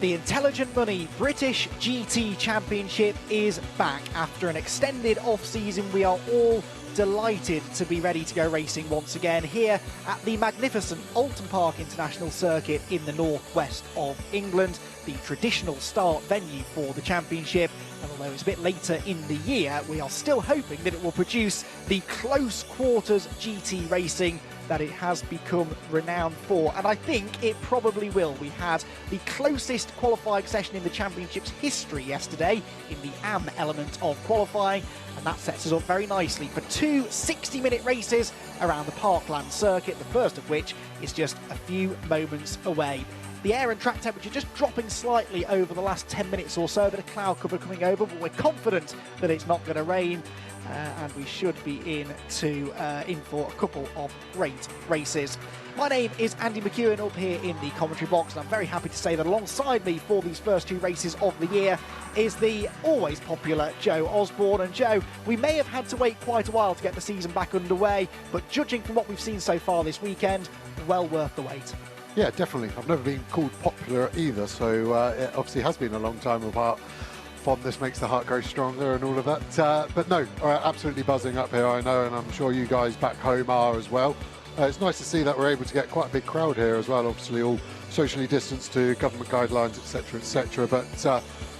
The Intelligent Money British GT Championship is back. After an extended off-season, we are all delighted to be ready to go racing once again here at the magnificent Oulton Park International Circuit in the northwest of England, the traditional start venue for the championship. And although it's a bit later in the year, we are still hoping that it will produce the close quarters GT racing that it has become renowned for, and I think it probably will. We had the closest qualifying session in the championship's history yesterday in the AM element of qualifying, and that sets us up very nicely for two 60-minute races around the Parkland circuit, the first of which is just a few moments away. The air and track temperature just dropping slightly over the last 10 minutes or so, a bit of cloud cover coming over, but we're confident that it's not going to rain. And we should be in for a couple of great races. My name is Andy McEwan, up here in the commentary box, and I'm very happy to say that alongside me for these first two races of the year is the always popular Joe Osborne. And Joe, we may have had to wait quite a while to get the season back underway, but judging from what we've seen so far this weekend, well worth the wait. Yeah, definitely. I've never been called popular either, so it obviously has been a long time apart. Fondness makes the heart grow stronger and all of that. But no, absolutely buzzing up here, I know, and I'm sure you guys back home are as well. It's nice to see that we're able to get quite a big crowd here as well, obviously all socially distanced to government guidelines, etc, etc. But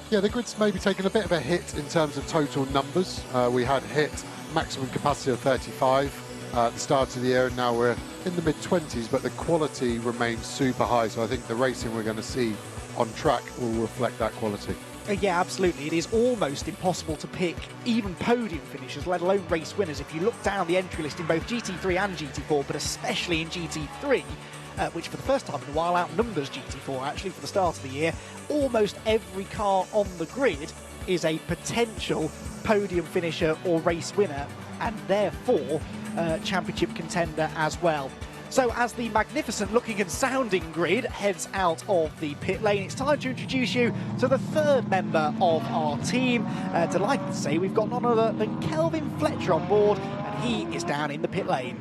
yeah, the grid's maybe taken a bit of a hit in terms of total numbers. We had hit maximum capacity of 35 at the start of the year, and now we're in the mid-20s, but the quality remains super high, so I think the racing we're going to see on track will reflect that quality. Yeah, absolutely. It is almost impossible to pick even podium finishers, let alone race winners, if you look down the entry list in both GT3 and GT4, but especially in GT3, which for the first time in a while outnumbers GT4 actually for the start of the year. Almost every car on the grid is a potential podium finisher or race winner, and therefore championship contender as well. So as the magnificent looking and sounding grid heads out of the pit lane, it's time to introduce you to the third member of our team. Delighted to say we've got none other than Kelvin Fletcher on board, and he is down in the pit lane.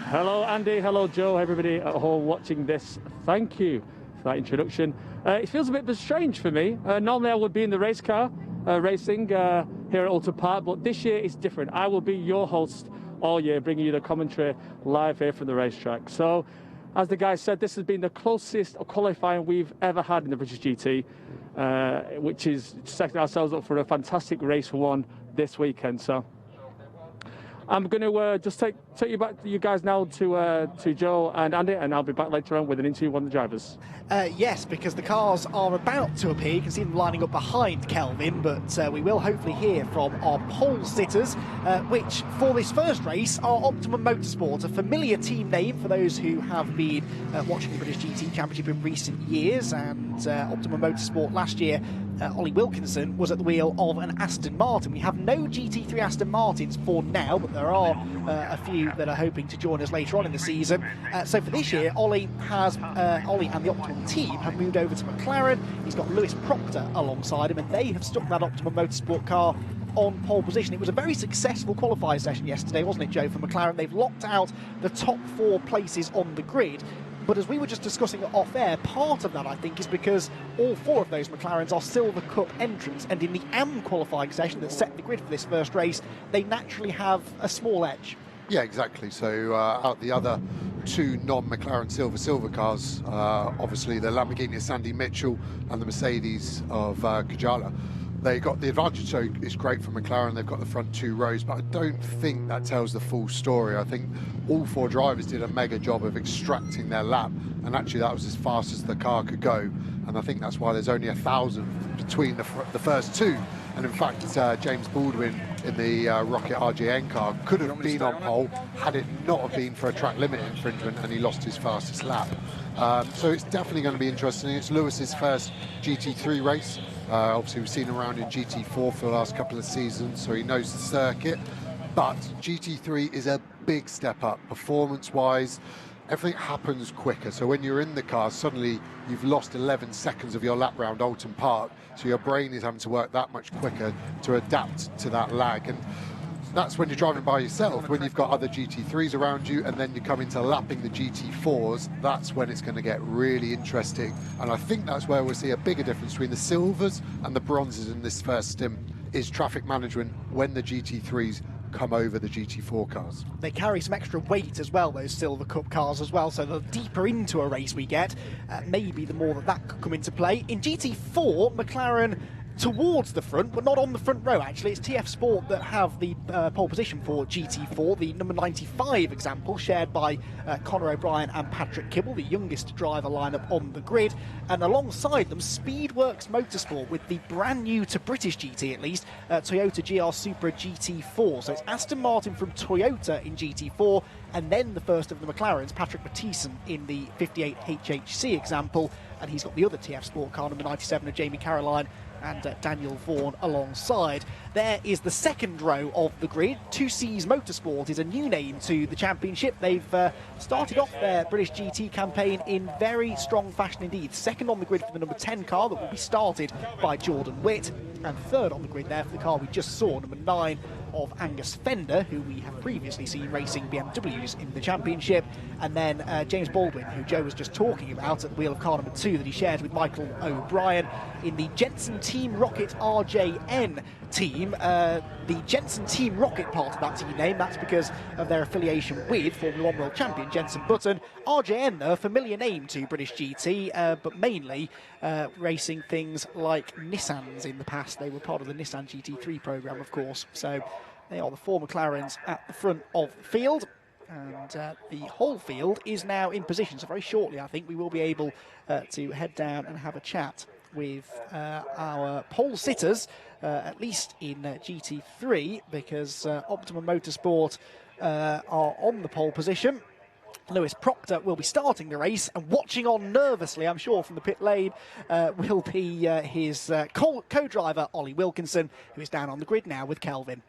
Hello Andy, hello Joe, everybody at home watching this. Thank you for that introduction. It feels a bit strange for me. Normally I would be in the race car racing here at Oulton Park, but this year it's different. I will be your host all year, bringing you the commentary live here from the racetrack. So, as the guy said, this has been the closest qualifying we've ever had in the British GT, which is setting ourselves up for a fantastic race one this weekend. So, I'm going to just take you back, you guys now to Joe and Andy, and I'll be back later on with an interview with one of the drivers. Yes, because the cars are about to appear. You can see them lining up behind Kelvin, but we will hopefully hear from our pole sitters, which for this first race are Optimum Motorsport, a familiar team name for those who have been watching the British GT Championship in recent years. And Optimum Motorsport last year, Ollie Wilkinson was at the wheel of an Aston Martin. We have no GT3 Aston Martins for now, but there are a few that are hoping to join us later on in the season. So for this year, Ollie and the Optimum team have moved over to McLaren. He's got Lewis Proctor alongside him, and they have stuck that Optimum Motorsport car on pole position. It was a very successful qualifying session yesterday, wasn't it, Joe, for McLaren? They've locked out the top 4 places on the grid. But as we were just discussing off air, part of that, I think, is because all 4 of those McLarens are Silver Cup entrants, and in the AM qualifying session that set the grid for this first race, they naturally have a small edge. Yeah, exactly. So out the other 2 non-McLaren silver cars, obviously the Lamborghini of Sandy Mitchell and the Mercedes of Kajala. They got the advantage, so it's great for McLaren. They've got the front 2 rows, but I don't think that tells the full story. I think all 4 drivers did a mega job of extracting their lap, and actually that was as fast as the car could go. And I think that's why there's only 1,000 between the first 2. And in fact, James Baldwin in the Rocket RGN car could have been on pole had it not have been for a track limit infringement, and he lost his fastest lap. So it's definitely going to be interesting. It's Lewis's first GT3 race. Obviously, we've seen him around in GT4 for the last couple of seasons, so he knows the circuit. But GT3 is a big step up, performance-wise. Everything happens quicker. So when you're in the car, suddenly you've lost 11 seconds of your lap round Oulton Park. So your brain is having to work that much quicker to adapt to that lag. And that's when you're driving by yourself. When you've got other GT3s around you and then you come into lapping the GT4s, that's when it's going to get really interesting. And I think that's where we'll see a bigger difference between the silvers and the bronzes in this first stint, is traffic management when the GT3s come over the GT4 cars. They carry some extra weight as well, those Silver Cup cars as well, so the deeper into a race we get, maybe the more that could come into play. In GT4, McLaren towards the front, but not on the front row actually. It's TF Sport that have the pole position for GT4, the number 95 example, shared by Conor O'Brien and Patrick Kibble, the youngest driver lineup on the grid. And alongside them, Speedworks Motorsport with the brand new, to British GT at least, Toyota GR Supra GT4. So it's Aston Martin from Toyota in GT4, and then the first of the McLarens, Patrick Mathieson, in the 58 HHC example. And he's got the other TF Sport car, number 97 of Jamie Caroline, and Daniel Vaughan alongside. There is the second row of the grid. 2Cs Motorsport is a new name to the championship. They've started off their British GT campaign in very strong fashion indeed. Second on the grid for the number 10 car that will be started by Jordan Witt, and third on the grid there for the car we just saw, number 9 of Angus Fender, who we have previously seen racing BMWs in the championship. And then James Baldwin, who Joe was just talking about, at the wheel of car number 2 that he shared with Michael O'Brien in the Jensen Team Rocket RJN team. The Jensen Team Rocket part of that team name, that's because of their affiliation with Formula 1 World Champion Jensen Button. RJN, though, a familiar name to British GT, but mainly racing things like Nissans in the past. They were part of the Nissan GT3 programme, of course. So they are the 4 McLarens at the front of the field. And the whole field is now in position. So very shortly, I think, we will be able to head down and have a chat with our pole sitters, at least in GT3, because Optimum Motorsport are on the pole position. Lewis Proctor will be starting the race, and watching on nervously, I'm sure, from the pit lane will be his co-driver, Ollie Wilkinson, who is down on the grid now with Kelvin.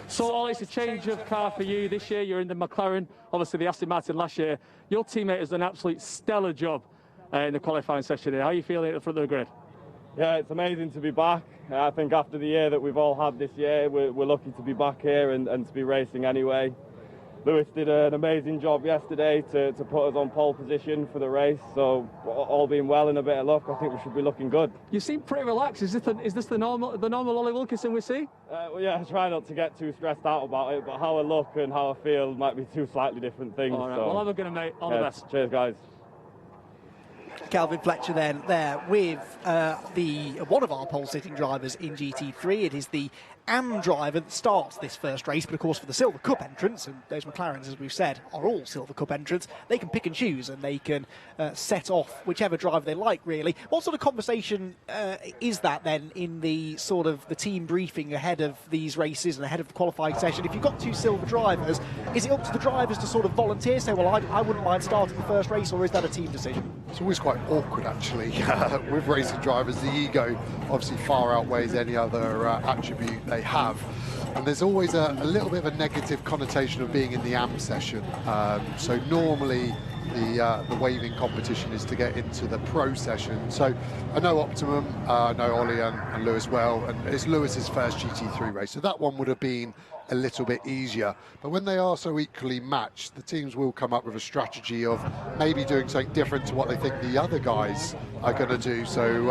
So, Ollie, it's a change of car for you this year. You're in the McLaren, obviously the Aston Martin last year. Your teammate has done an absolute stellar job in the qualifying session here. How are you feeling at the front of the grid? Yeah, it's amazing to be back. I think after the year that we've all had this year, we're lucky to be back here and to be racing anyway. Lewis did an amazing job yesterday to put us on pole position for the race, so all being well and a bit of luck, I think we should be looking good. You seem pretty relaxed. Is this the normal Ollie Wilkinson we see? Well, yeah, I try not to get too stressed out about it, but how I look and how I feel might be two slightly different things. All right, so. well, I'm going to mate. All the best. Cheers, guys. Kelvin Fletcher then there with one of our pole-sitting drivers in GT3. It is the AM driver that starts this first race, but of course for the Silver Cup entrants, and those McLarens, as we've said, are all Silver Cup entrants, they can pick and choose and they can set off whichever driver they like, really. What sort of conversation is that then in the sort of the team briefing ahead of these races and ahead of the qualifying session? If you've got 2 silver drivers, is it up to the drivers to sort of volunteer, say, well, I wouldn't mind starting the first race, or is that a team decision? It's always quite awkward, actually, with racing drivers. The ego obviously far outweighs any other attribute they have. And there's always a little bit of a negative connotation of being in the AM session. So normally the waving competition is to get into the pro session. So I know Optimum, I know Ollie and Lewis well, and it's Lewis's first GT3 race. So that one would have been a little bit easier. But when they are so equally matched, the teams will come up with a strategy of maybe doing something different to what they think the other guys are going to do. So,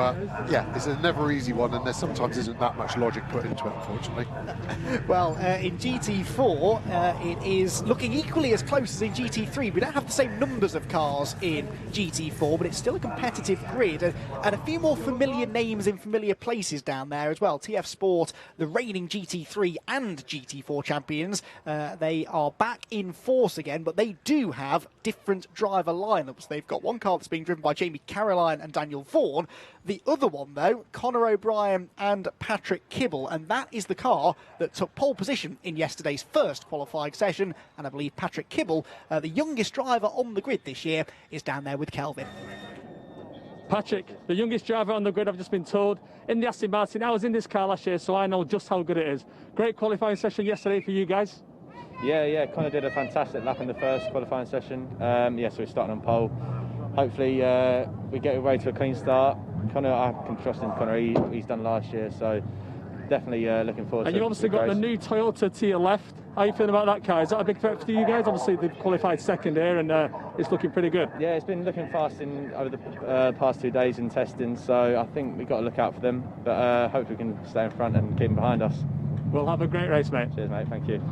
yeah, it's a never easy one, and there sometimes isn't that much logic put into it, unfortunately. Well, in GT4, it is looking equally as close as in GT3. We don't have the same numbers of cars in GT4, but it's still a competitive grid, and a few more familiar names in familiar places down there as well. TF Sport, the reigning GT3 and GT4 champions, they are back in force again, but they do have different driver lineups. They've got one car that's being driven by Jamie Caroline and Daniel Vaughan. The other one, though, Conor O'Brien and Patrick Kibble, and that is the car that took pole position in yesterday's first qualifying session. And I believe Patrick Kibble, the youngest driver on the grid this year, is down there with Kelvin. Patrick, the youngest driver on the grid, I've just been told, in the Aston Martin. I was in this car last year, so I know just how good it is. Great qualifying session yesterday for you guys. Yeah, Connor did a fantastic lap in the first qualifying session. Yeah, so we're starting on pole. Hopefully we get away to a clean start. Connor, I can trust in Connor, he's done last year, so definitely looking forward to it. And you've obviously got the new Toyota to your left. How are you feeling about that car? Is that a big threat for you guys? Obviously, they've qualified second here, and it's looking pretty good. Yeah, it's been looking fast over the past 2 days in testing, so I think we've got to look out for them. But hopefully we can stay in front and keep them behind us. We'll have a great race, mate. Cheers, mate. Thank you.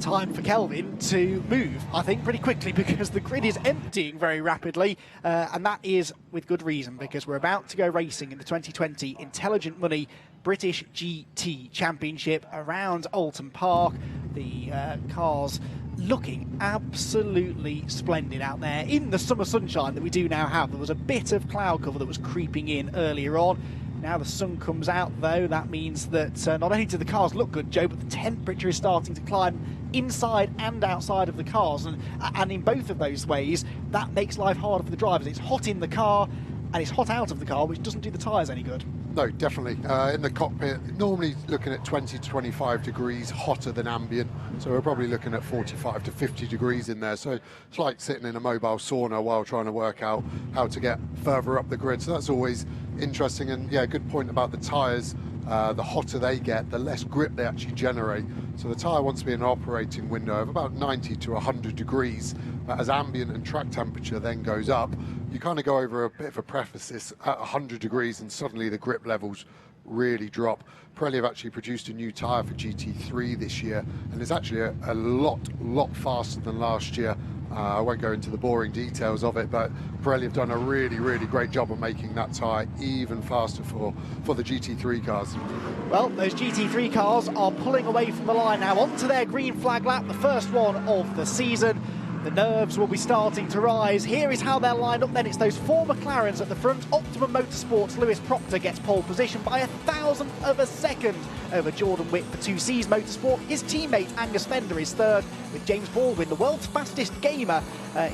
Time for Kelvin to move, I think, pretty quickly, because the grid is emptying very rapidly, and that is with good reason, because we're about to go racing in the 2020 Intelligent Money British GT Championship around Oulton Park. The cars looking absolutely splendid out there in the summer sunshine that we do now have. There was a bit of cloud cover that was creeping in earlier on. Now the sun comes out, though. That means that not only do the cars look good, Joe, but the temperature is starting to climb inside and outside of the cars. And in both of those ways, that makes life harder for the drivers. It's hot in the car and it's hot out of the car, which doesn't do the tyres any good. No, definitely. In the cockpit, normally looking at 20 to 25 degrees hotter than ambient. So we're probably looking at 45 to 50 degrees in there. So it's like sitting in a mobile sauna while trying to work out how to get further up the grid. So that's always interesting. And yeah, good point about the tyres. The hotter they get, the less grip they actually generate. So the tyre wants to be in an operating window of about 90 to 100 degrees. But as ambient and track temperature then goes up, you kind of go over a bit of a precipice at 100 degrees and suddenly the grip levels really drop. Pirelli have actually produced a new tyre for GT3 this year, and it's actually a lot faster than last year. I won't go into the boring details of it, but Pirelli have done a really great job of making that tyre even faster for the GT3 cars. Well, those GT3 cars are pulling away from the line now onto their green flag lap, the first one of the season. The nerves will be starting to rise. Here is how they're lined up then. It's those four McLarens at the front. Optimum Motorsports' Lewis Proctor gets pole position by 1,000th of a second over Jordan Witt for 2C's Motorsport. His teammate Angus Fender is third, with James Baldwin, the world's fastest gamer,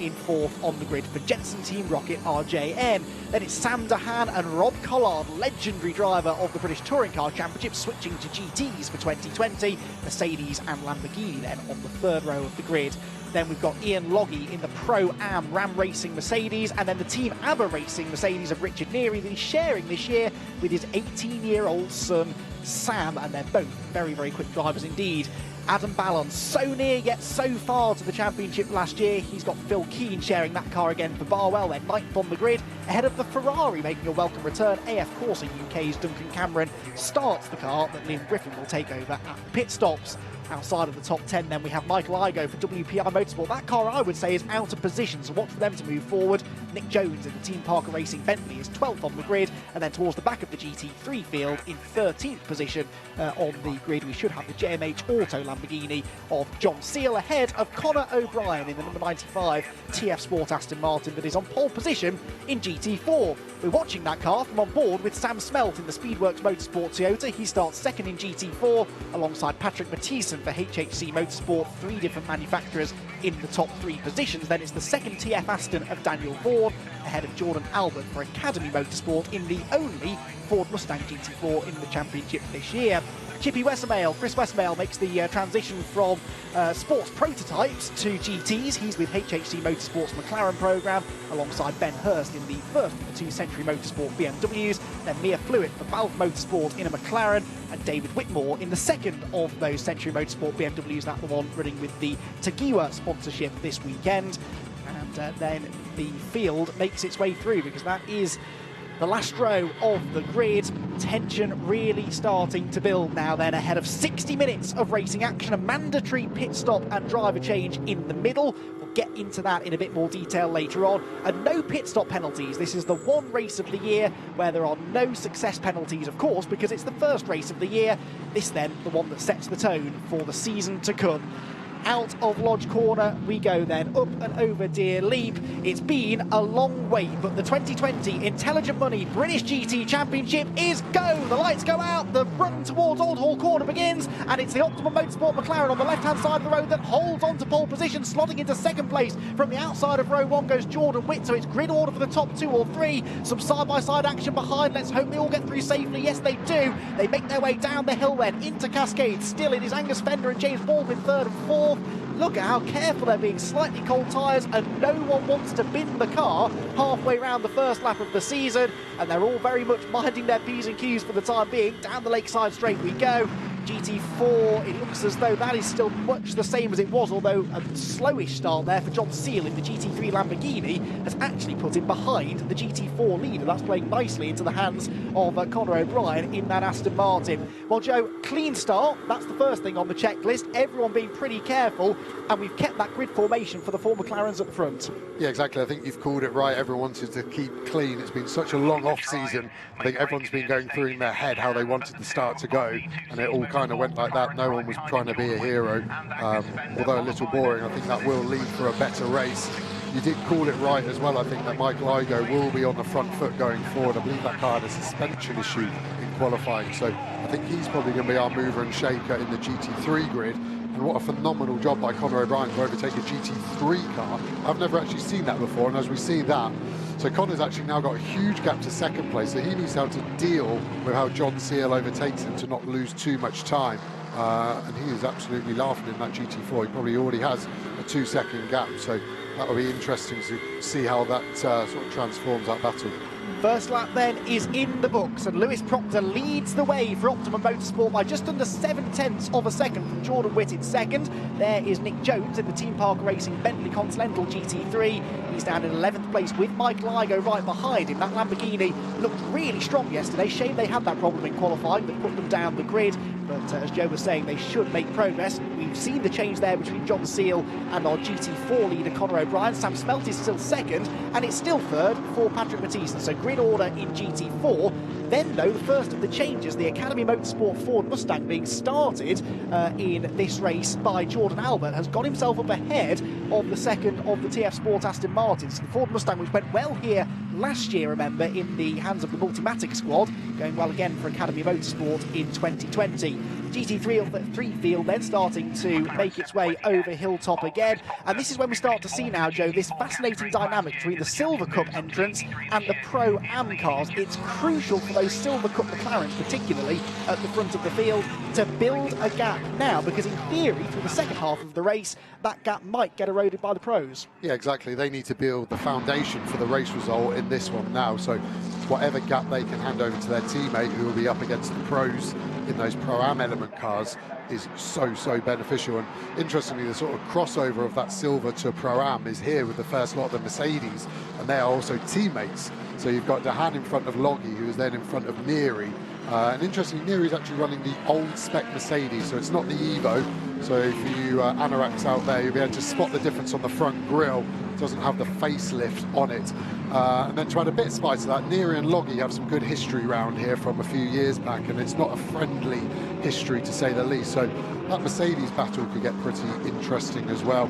in fourth on the grid for Jensen Team Rocket RJN. Then it's Sam Dahan and Rob Collard, legendary driver of the British Touring Car Championship, switching to GTs for 2020. Mercedes and Lamborghini then on the third row of the grid. Then we've got Ian Loggy in the Pro-Am Ram Racing Mercedes, and then the Team ABBA Racing Mercedes of Richard Neary that he's sharing this year with his 18-year-old son, Sam, and they're both very quick drivers indeed. Adam Ballon, so near yet so far to the championship last year. He's got Phil Keane sharing that car again for Barwell. They're ninth on the grid, ahead of the Ferrari making a welcome return. AF Corsa UK's Duncan Cameron starts the car that Liam Griffin will take over at the pit stops. Outside of the top 10, then we have Michael Igoe for WPI Motorsport. That car, I would say, is out of position, so watch for them to move forward. Nick Jones in the Team Parker Racing Bentley is 12th on the grid, and then towards the back of the GT3 field in 13th position on the grid, we should have the JMH Auto Lamborghini of John Seale, ahead of Conor O'Brien in the number 95 TF Sport Aston Martin that is on pole position in GT4. We're watching that car from on board with Sam Smelt in the Speedworks Motorsport Toyota. He starts second in GT4 alongside Patrick Mathieson for HHC Motorsport. Three different manufacturers in the top three positions. Then it's the second TF Aston of Daniel Vaughan, ahead of Jordan Albert for Academy Motorsport in the only Ford Mustang GT4 in the championship this year. Chippy Westmail, Chris Westmail makes the transition from sports prototypes to GTs. He's with HHC Motorsport's McLaren programme alongside Ben Hurst in the first of the two Century Motorsport BMWs. Then Mia Flewitt for Valve Motorsport in a McLaren, and David Whitmore in the second of those Century Motorsport BMWs, that the one running with the Tagiwa sponsorship this weekend. And then the field makes its way through, because that is the last row of the grid. Tension really starting to build now then, ahead of 60 minutes of racing action, a mandatory pit stop and driver change in the middle. We'll get into that in a bit more detail later on. And no pit stop penalties. This is the one race of the year where there are no success penalties, of course, because it's the first race of the year. This then, the one that sets the tone for the season to come. Out of Lodge Corner we go then, up and over Deer Leap. It's been a long wait, but the 2020 Intelligent Money British GT Championship is go! The lights go out, the run towards Old Hall Corner begins, and it's the Optimum Motorsport McLaren on the left-hand side of the road that holds on to pole position, slotting into second place. From the outside of row one goes Jordan Witt, so it's grid order for the top two or three. Some side-by-side action behind. Let's hope they all get through safely. Yes, they do. They make their way down the hill then, into Cascade. Still, it is Angus Fender and James Baldwin third and fourth. look at how careful they're being. Slightly cold tyres, and no one wants to bin the car halfway around the first lap of the season, and they're all very much minding their P's and Q's for the time being. Down the Lakeside Straight we go. GT4, it looks as though that is still much the same as it was, although a slowish start there for John Seale in the GT3 Lamborghini has actually put him behind the GT4 leader. That's playing nicely into the hands of Conor O'Brien in that Aston Martin. Well, Joe, clean start, that's the first thing on the checklist. Everyone being pretty careful, and we've kept that grid formation for the four McLarens at the front. Yeah, exactly. I think you've called it right. Everyone wanted to keep clean. It's been such a long off-season. I think everyone's been going through in their head how they wanted the start to go, and it all kind of went like that. No one was trying to be a hero, although a little boring. I think that will lead for a better race. You did call it right as well. I think that Michael Igoe will be on the front foot going forward. I believe that car had a suspension issue in qualifying, so I think he's probably going to be our mover and shaker in the GT3 grid. And what a phenomenal job by Conor O'Brien to overtake a GT3 car. I've never actually seen that before, and as we see that, so Conor's actually now got a huge gap to second place, so he needs how to deal with how John Seale overtakes him to not lose too much time. And he is absolutely laughing in that GT4. He probably already has a 2-second gap, so that'll be interesting to see how that sort of transforms that battle. First lap then is in the books, and Lewis Proctor leads the way for Optimum Motorsport by just under 0.7 of a second from Jordan Witt in second. There is Nick Jones in the Team Park Racing Bentley Continental GT3. He's down in 11th place with Michael Igoe right behind him. That Lamborghini looked really strong yesterday. Shame they had that problem in qualifying that put them down the grid. But as Joe was saying, they should make progress. We've seen the change there between John Seale and our GT4 leader Conor O'Brien. Sam Smelt is still second, and it's still third for Patrick Mathieson. So grid order in GT4. Then, though, the first of the changes, the Academy Motorsport Ford Mustang being started in this race by Jordan Albert, has got himself up ahead of the second of the TF Sport Aston Martins. The Ford Mustang, which went well here last year, remember, in the hands of the Multimatic squad, going well again for Academy Motorsport in 2020. GT3 of the 3 field then starting to make its way over Hilltop again, and this is when we start to see now, Joe, this fascinating dynamic between the Silver Cup entrants and the Pro-Am cars. It's crucial for those Silver Cup McLarens, particularly at the front of the field, to build a gap now, because in theory, through the second half of the race, that gap might get eroded by the pros. Yeah, exactly. They need to build the foundation for the race result in this one now, so whatever gap they can hand over to their teammate who will be up against the pros in those Pro-Am element cars is so beneficial. And interestingly, the sort of crossover of that Silver to Pro-Am is here with the first lot of the Mercedes, and they are also teammates. So you've got Dehan in front of Loggy, who is then in front of Neary. And interestingly, Neary is actually running the old spec Mercedes, so it's not the Evo. So for you anoraks out there, you'll be able to spot the difference on the front grille. It doesn't have the facelift on it. And then to add a bit of spice to that, Neary and Loggy have some good history round here from a few years back, and it's not a friendly history to say the least. So that Mercedes battle could get pretty interesting as well.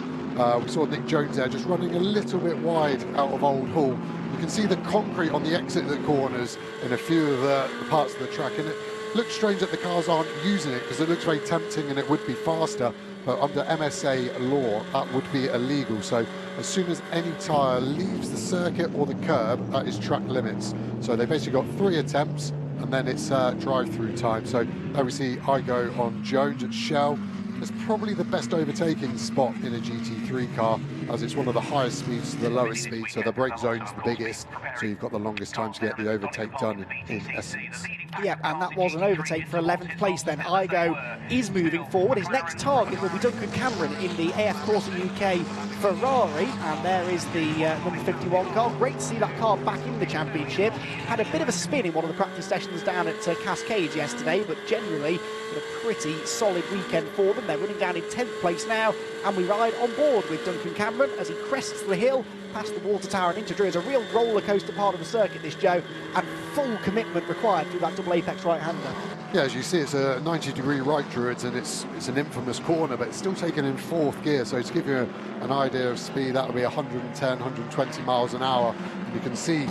We saw Nick Jones there just running a little bit wide out of Old Hall. You can see the concrete on the exit of the corners in a few of the parts of the track, and it looks strange that the cars aren't using it, because it looks very tempting and it would be faster, but under MSA law that would be illegal. So as soon as any tyre leaves the circuit or the curb, that is track limits. So they basically got 3 attempts, and then it's drive-through time. So there we see Igoe on Jones at Shell. It's probably the best overtaking spot in a GT3 car, as it's one of the highest speeds to the lowest speed, so the brake zone's the biggest, so you've got the longest time to get the overtake done in essence. Yeah, and that was an overtake for 11th place then. Igoe is moving forward. His next target will be Duncan Cameron in the AF Corsa UK Ferrari, and there is the number 51 car. Great to see that car back in the championship. Had a bit of a spin in one of the practice sessions down at Cascades yesterday, but generally a pretty solid weekend for them. They're running down in 10th place now, and we ride on board with Duncan Cameron as he crests the hill past the water tower and into Drew. It's a real roller coaster part of the circuit, this, Joe, and full commitment required through that double apex right-hander. Yeah, as you see, it's a 90-degree right, Druids, and it's an infamous corner, but it's still taken in 4th gear. So to give you an idea of speed, that'll be 110, 120 miles an hour. And you can see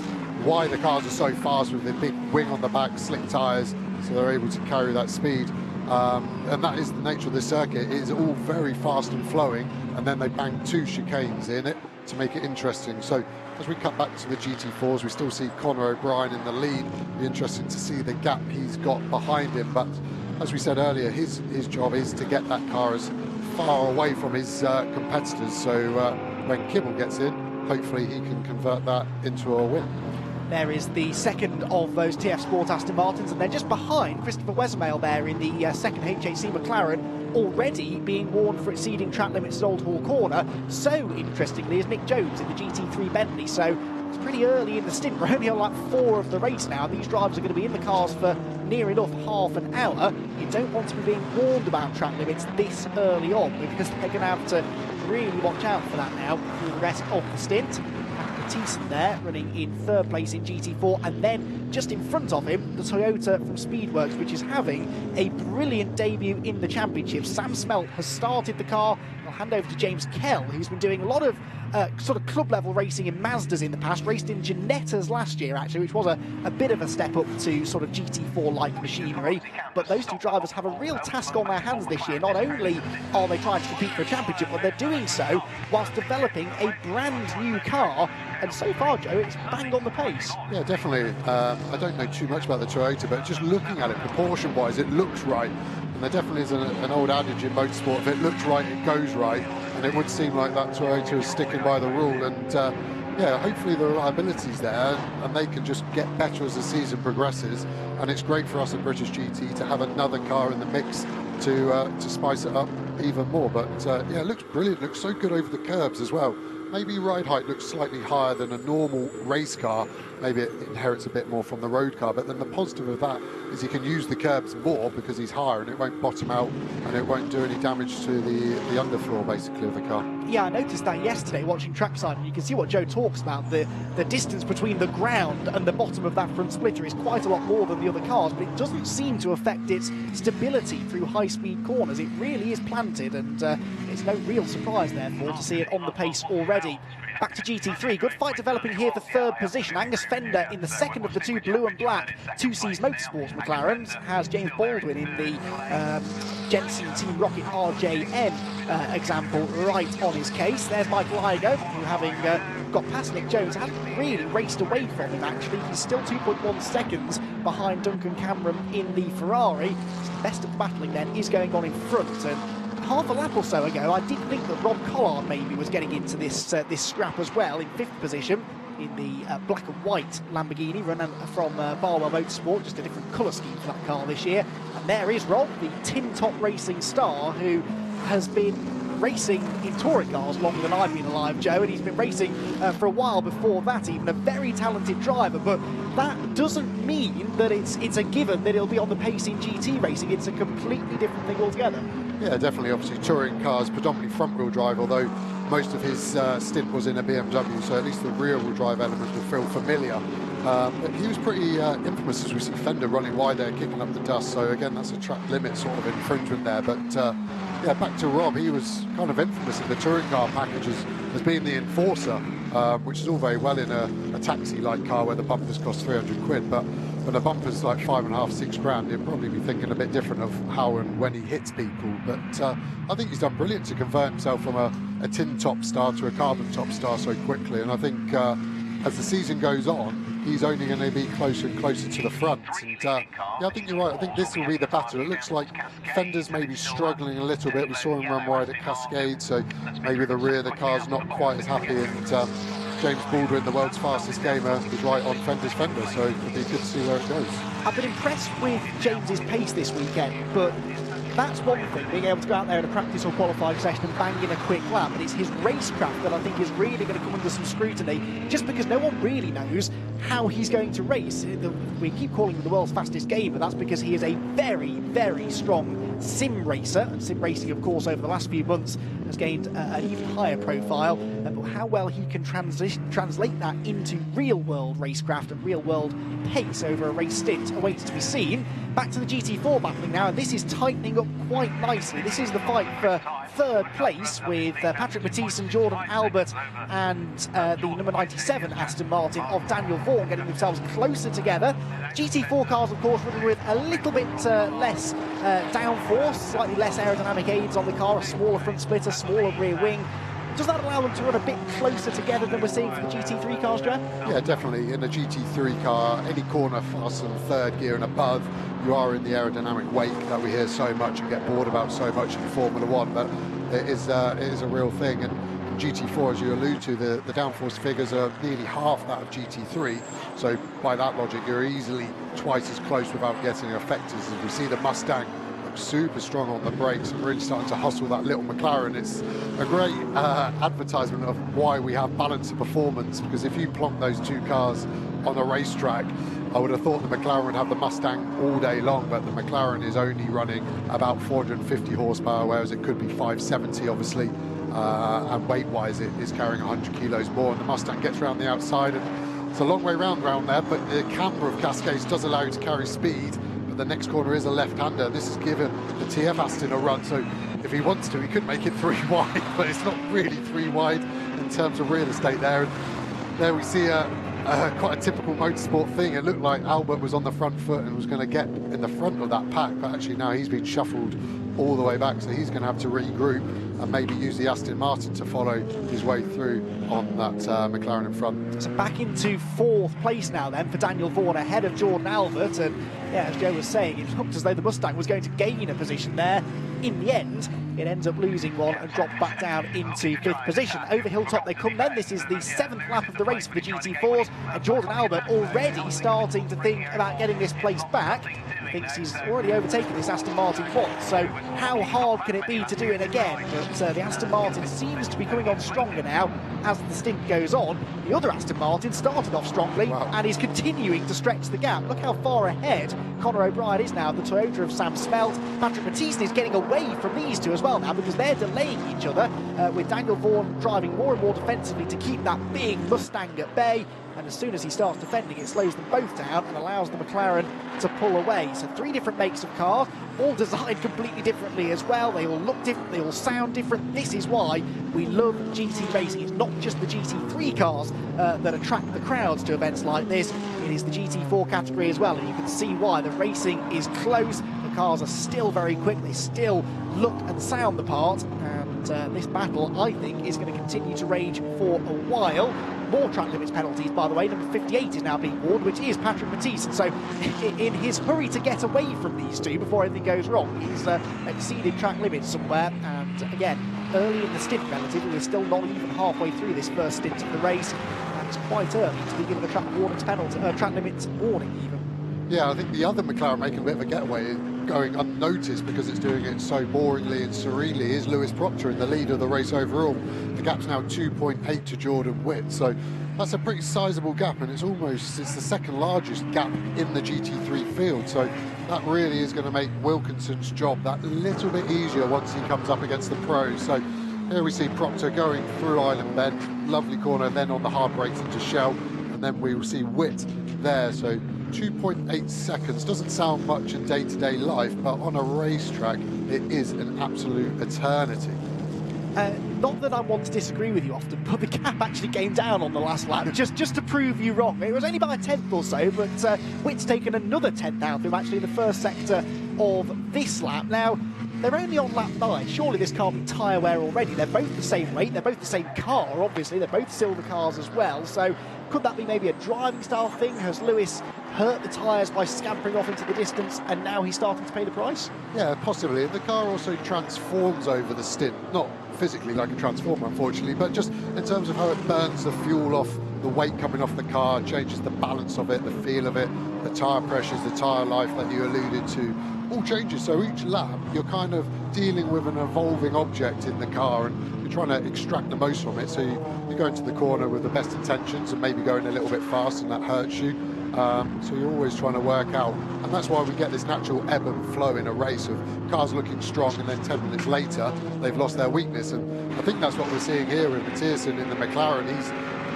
why the cars are so fast with the big wing on the back, slick tyres, so they're able to carry that speed. And that is the nature of this circuit. It is all very fast and flowing, and then they bang 2 chicanes in it to make it interesting. So as we cut back to the GT4s, we still see Conor O'Brien in the lead. It'll be interesting to see the gap he's got behind him, but as we said earlier, his job is to get that car as far away from his competitors, so when Kibble gets in, hopefully he can convert that into a win. There is the second of those TF Sport Aston Martins, and they're just behind Christopher Wesmail there in the second HHC McLaren, already being warned for exceeding track limits at Old Hall Corner. So, interestingly, is Mick Jones in the GT3 Bentley. So, it's pretty early in the stint. We're only on lap 4 of the race now. These drivers are going to be in the cars for near enough half an hour. You don't want to be being warned about track limits this early on, because they're going to have to really watch out for that now through the rest of the stint. Thiessen there running in third place in GT4, and then just in front of him the Toyota from Speedworks, which is having a brilliant debut in the championship. Sam Smelt has started the car. I'll hand over to James Kell, who's been doing a lot of sort of club level racing in Mazdas in the past, raced in Ginettas last year actually, which was a bit of a step up to sort of GT4 like machinery. But those two drivers have a real task on their hands this year. Not only are they trying to compete for a championship, but they're doing so whilst developing a brand new car. And so far, Joe, it's bang on the pace. Yeah, definitely. I don't know too much about the Toyota, but just looking at it proportion-wise, it looks right. And there definitely is an old adage in motorsport: if it looks right, it goes right. And it would seem like that Toyota is sticking by the rule. And yeah, hopefully the reliability's there, and they can just get better as the season progresses. And it's great for us at British GT to have another car in the mix to spice it up even more. But yeah, it looks brilliant. It looks so good over the curbs as well. Maybe ride height looks slightly higher than a normal race car. Maybe it inherits a bit more from the road car, but then the positive of that is he can use the curbs more because he's higher, and it won't bottom out and it won't do any damage to the underfloor basically of the car. Yeah, I noticed that yesterday watching trackside, and you can see what Joe talks about. The distance between the ground and the bottom of that front splitter is quite a lot more than the other cars, but it doesn't seem to affect its stability through high-speed corners. It really is planted, and it's no real surprise, therefore, to see it on the pace already. Back to GT3, good fight developing here for third position. Angus Fender in the second of the two blue and black 2Cs Motorsports McLarens has James Baldwin in the Jensen Team Rocket RJM example right on his case. There's Michael Igo, who having got past Nick Jones, hadn't really raced away from him actually. He's still 2.1 seconds behind Duncan Cameron in the Ferrari. So the best of the battling then is going on in front, and half a lap or so ago, I did think that Rob Collard maybe was getting into this this scrap as well, in fifth position in the black and white Lamborghini run from Barwell Motorsport, just a different colour scheme for that car this year. And there is Rob, the tin top racing star, who has been racing in touring cars longer than I've been alive, Joe, and he's been racing for a while before that, even a very talented driver. But that doesn't mean that it's a given that he'll be on the pace in GT racing. It's a completely different thing altogether. Yeah, definitely. Obviously, touring cars, predominantly front-wheel drive, although most of his stint was in a BMW, so at least the rear-wheel drive element will feel familiar. But he was pretty infamous, as we see Fender running wide there, kicking up the dust. So again, that's a track limit sort of infringement there. But yeah, back to Rob. He was kind of infamous in the touring car packages as being the enforcer, which is all very well in a taxi-like car where the bumpers cost 300 quid. But when a bumper's like $5.5, $6 grand, he'll probably be thinking a bit different of how and when he hits people. But I think he's done brilliant to convert himself from a tin top star to a carbon top star so quickly. And I think as the season goes on, he's only going to be closer and closer to the front. And yeah, I think you're right. I think this will be the battle. It looks like Fender's maybe struggling a little bit. We saw him run wide at Cascade, so maybe the rear of the car's not quite as happy. And James Baldwin, the world's fastest gamer, is right on Fender's Fender, so it'll be good to see where it goes. I've been impressed with James's pace this weekend, but that's one thing, being able to go out there in a practice or qualifying session and bang in a quick lap, but it's his racecraft that I think is really going to come under some scrutiny, just because no one really knows how he's going to race. We keep calling him the world's fastest gamer. That's because he is a very, very strong sim racer, and sim racing, of course, over the last few months has gained an even higher profile. But how well he can translate that into real-world racecraft and real-world pace over a race stint awaits to be seen. Back to the GT4 battling now, and this is tightening up quite nicely. This is the fight for third place with Patrick Matisse and Jordan Albert and the number 97 Aston Martin of Daniel Vaughan getting themselves closer together. GT4 cars, of course, running with a little bit less downforce, slightly less aerodynamic aids on the car, a smaller front splitter, smaller rear wing. Does that allow them to run a bit closer together than we're seeing for the GT3 cars, Joe? Yeah, definitely. In a GT3 car, any corner faster than third gear and above, you are in the aerodynamic wake that we hear so much and get bored about so much in Formula One. But it is a real thing. And GT4, as you allude to, the downforce figures are nearly half that of GT3, so by that logic you're easily twice as close without getting affected. As we see the Mustang look super strong on the brakes and really starting to hustle that little McLaren. It's a great advertisement of why we have balance of performance, because if you plonk those two cars on a racetrack, I would have thought the McLaren would have the Mustang all day long, but the McLaren is only running about 450 horsepower, whereas it could be 570 obviously. And weight-wise it is carrying 100 kilos more, and the Mustang gets around the outside, and it's a long way round there, but the camber of Cascades does allow you to carry speed. But the next corner is a left-hander. This has given the TF Aston a run, so if he wants to he could make it 3 wide, but it's not really 3 wide in terms of real estate there. And there we see quite a typical motorsport thing. It looked like Albert was on the front foot and was going to get in the front of that pack, but actually now he's been shuffled all the way back, so he's going to have to regroup and maybe use the Aston Martin to follow his way through on that McLaren in front. So back into 4th place now then for Daniel Vaughan, ahead of Jordan Albert, and yeah, as Joe was saying, it looked as though the Mustang was going to gain a position there. In the end, it ends up losing one and dropped back down into 5th position. Over Hilltop they come then. This is the 7th lap of the race for the GT4s, and Jordan Albert already starting to think about getting this place back. Thinks he's already overtaken this Aston Martin once, so how hard can it be to do it again? But the Aston Martin seems to be coming on stronger now as the stint goes on. The other Aston Martin started off strongly and is continuing to stretch the gap. Look how far ahead Conor O'Brien is now, the Toyota of Sam Smelt. Patrick Matisse is getting away from these two as well now, because they're delaying each other, with Daniel Vaughan driving more and more defensively to keep that big Mustang at bay. And as soon as he starts defending, it slows them both down and allows the McLaren to pull away. So 3 different makes of cars, all designed completely differently as well. They all look different, they all sound different. This is why we love GT racing. It's not just the GT3 cars that attract the crowds to events like this. It is the GT4 category as well, and you can see why. The racing is close, the cars are still very quick, they still look and sound the part, and this battle, I think, is going to continue to rage for a while. More track limits penalties, by the way. Number 58 is now being warned, which is Patrick Matisse, and so in his hurry to get away from these two before anything goes wrong, he's exceeded track limits somewhere. And again, early in the stint relatively, we're still not even halfway through this first stint of the race, and it's quite early to be given a track limits warning even. Yeah, I think the other McLaren making a bit of a getaway, going unnoticed because it's doing it so boringly and serenely, is Lewis Proctor in the lead of the race overall. The gap's now 2.8 to Jordan Witt, so that's a pretty sizable gap, and it's the second largest gap in the GT3 field, so that really is going to make Wilkinson's job that little bit easier once he comes up against the pros. So here we see Proctor going through Island Bend, lovely corner, and then on the hard brakes into Shell, and then we will see Witt there. So 2.8 seconds doesn't sound much in day-to-day life, but on a racetrack it is an absolute eternity. Not that I want to disagree with you often, but the gap actually came down on the last lap, just to prove you wrong. It was only by a tenth or so, but Witt's taken another 10th out of him actually in the first sector of this lap. Now, they're only on lap 9. Surely this can't be tyre wear already. They're both the same weight, they're both the same car, obviously. They're both silver cars as well, so could that be maybe a driving style thing? Has Lewis hurt the tyres by scampering off into the distance, and now he's starting to pay the price? Yeah, possibly. The car also transforms over the stint, not physically like a transformer, unfortunately, but just in terms of how it burns the fuel off, the weight coming off the car, changes the balance of it, the feel of it, the tyre pressures, the tyre life that you alluded to, all changes. So each lap, you're kind of dealing with an evolving object in the car, and you're trying to extract the most from it. So you go into the corner with the best intentions and maybe going a little bit fast, and that hurts you. So you're always trying to work out, and that's why we get this natural ebb and flow in a race of cars looking strong, and then 10 minutes later they've lost their weakness. And I think that's what we're seeing here with Mathiasen in the McLaren. He's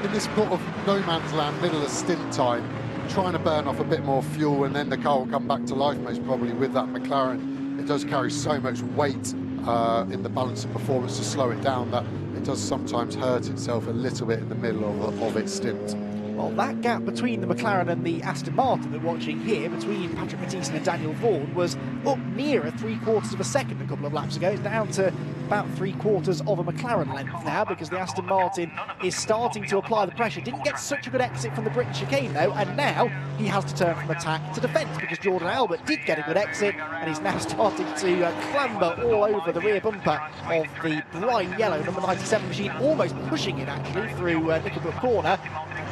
in this sort of no man's land, middle of stint time, trying to burn off a bit more fuel, and then the car will come back to life most probably with that McLaren. It does carry so much weight in the balance of performance to slow it down that it does sometimes hurt itself a little bit in the middle of its stint. Well, that gap between the McLaren and the Aston Martin that we're watching here, between Patrick Matisse and Daniel Vaughan, was up near a 3/4 of a second a couple of laps ago. It's down to about 3/4 of a McLaren length now, because the Aston Martin is starting to apply the pressure. Didn't get such a good exit from the British chicane though, and now he has to turn from attack to defence, because Jordan Albert did get a good exit, and he's now starting to clamber all over the rear bumper of the bright yellow number 97 machine, almost pushing it actually through Nickelbrook Corner.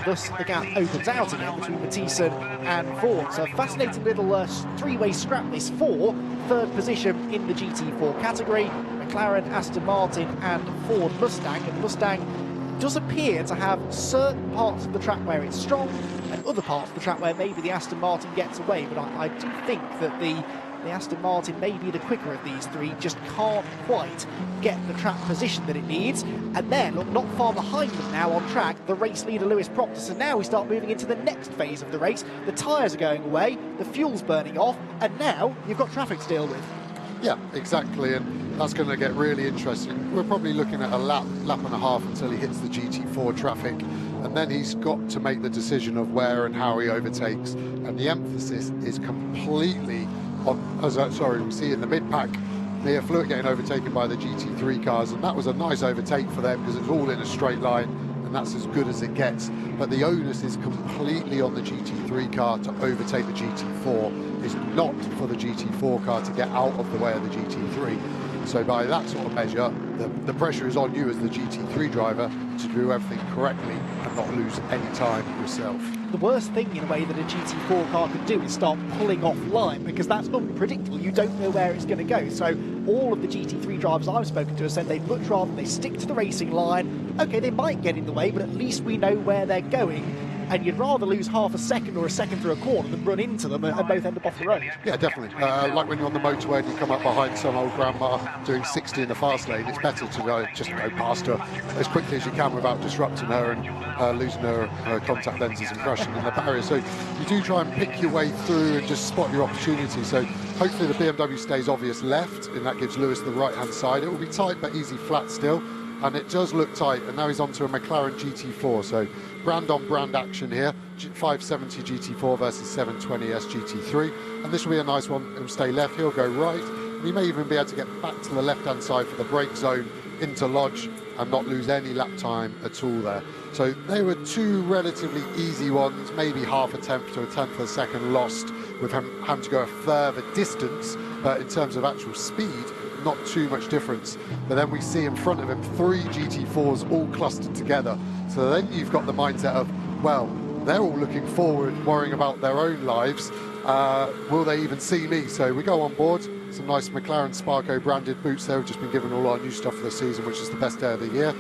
Thus the gap opens out again between Mathieson and Vaughan. So a fascinating little three-way scrap this for third position in the GT4 category. McLaren, Aston Martin and Ford Mustang. And the Mustang does appear to have certain parts of the track where it's strong and other parts of the track where maybe the Aston Martin gets away. But I do think that the Aston Martin may be the quicker of these three, just can't quite get the track position that it needs. And then, look, not far behind them now on track, the race leader Lewis Proctor. So now we start moving into the next phase of the race. The tyres are going away, the fuel's burning off, and now you've got traffic to deal with. Yeah, exactly, and that's going to get really interesting. We're probably looking at a lap and a half until he hits the GT4 traffic, and then he's got to make the decision of where and how he overtakes. And the emphasis is completely on, we see in the mid-pack, Mia FLEWITT getting overtaken by the GT3 cars, and that was a nice overtake for them because it's all in a straight line, and that's as good as it gets. But the onus is completely on the GT3 car to overtake the GT4. It's not for the GT4 car to get out of the way of the GT3. So by that sort of measure, the pressure is on you as the GT3 driver to do everything correctly and not lose any time yourself. The worst thing, in a way, that a GT4 car could do is start pulling off line, because that's unpredictable. You don't know where it's going to go. So all of the GT3 drivers I've spoken to have said they'd much rather they stick to the racing line. Okay, they might get in the way, but at least we know where they're going. And you'd rather lose half a second or a second through a corner than run into them and both end up off the road. Yeah, definitely. Like when you're on the motorway and you come up behind some old grandma doing 60 in the fast lane, it's better to just go past her as quickly as you can without disrupting her and losing her contact lenses and crashing in the barrier. So you do try and pick your way through and just spot your opportunity. So hopefully the BMW stays obvious left, and that gives Lewis the right-hand side. It will be tight but easy flat still. And it does look tight, and now he's onto a McLaren GT4, so brand-on-brand action here. 570 GT4 versus 720S GT3, and this will be a nice one. He'll stay left, he'll go right, and he may even be able to get back to the left-hand side for the brake zone into Lodge and not lose any lap time at all there. So they were two relatively easy ones, maybe half a tenth to a tenth of a second lost with him having to go a further distance, but in terms of actual speed, not too much difference. But then we see in front of him 3 GT4s all clustered together. So then you've got the mindset of, well, they're all looking forward, worrying about their own lives. Will they even see me? So we go on board. Some nice McLaren Sparco branded boots there. We've just been given all our new stuff for the season, which is the best day of the year.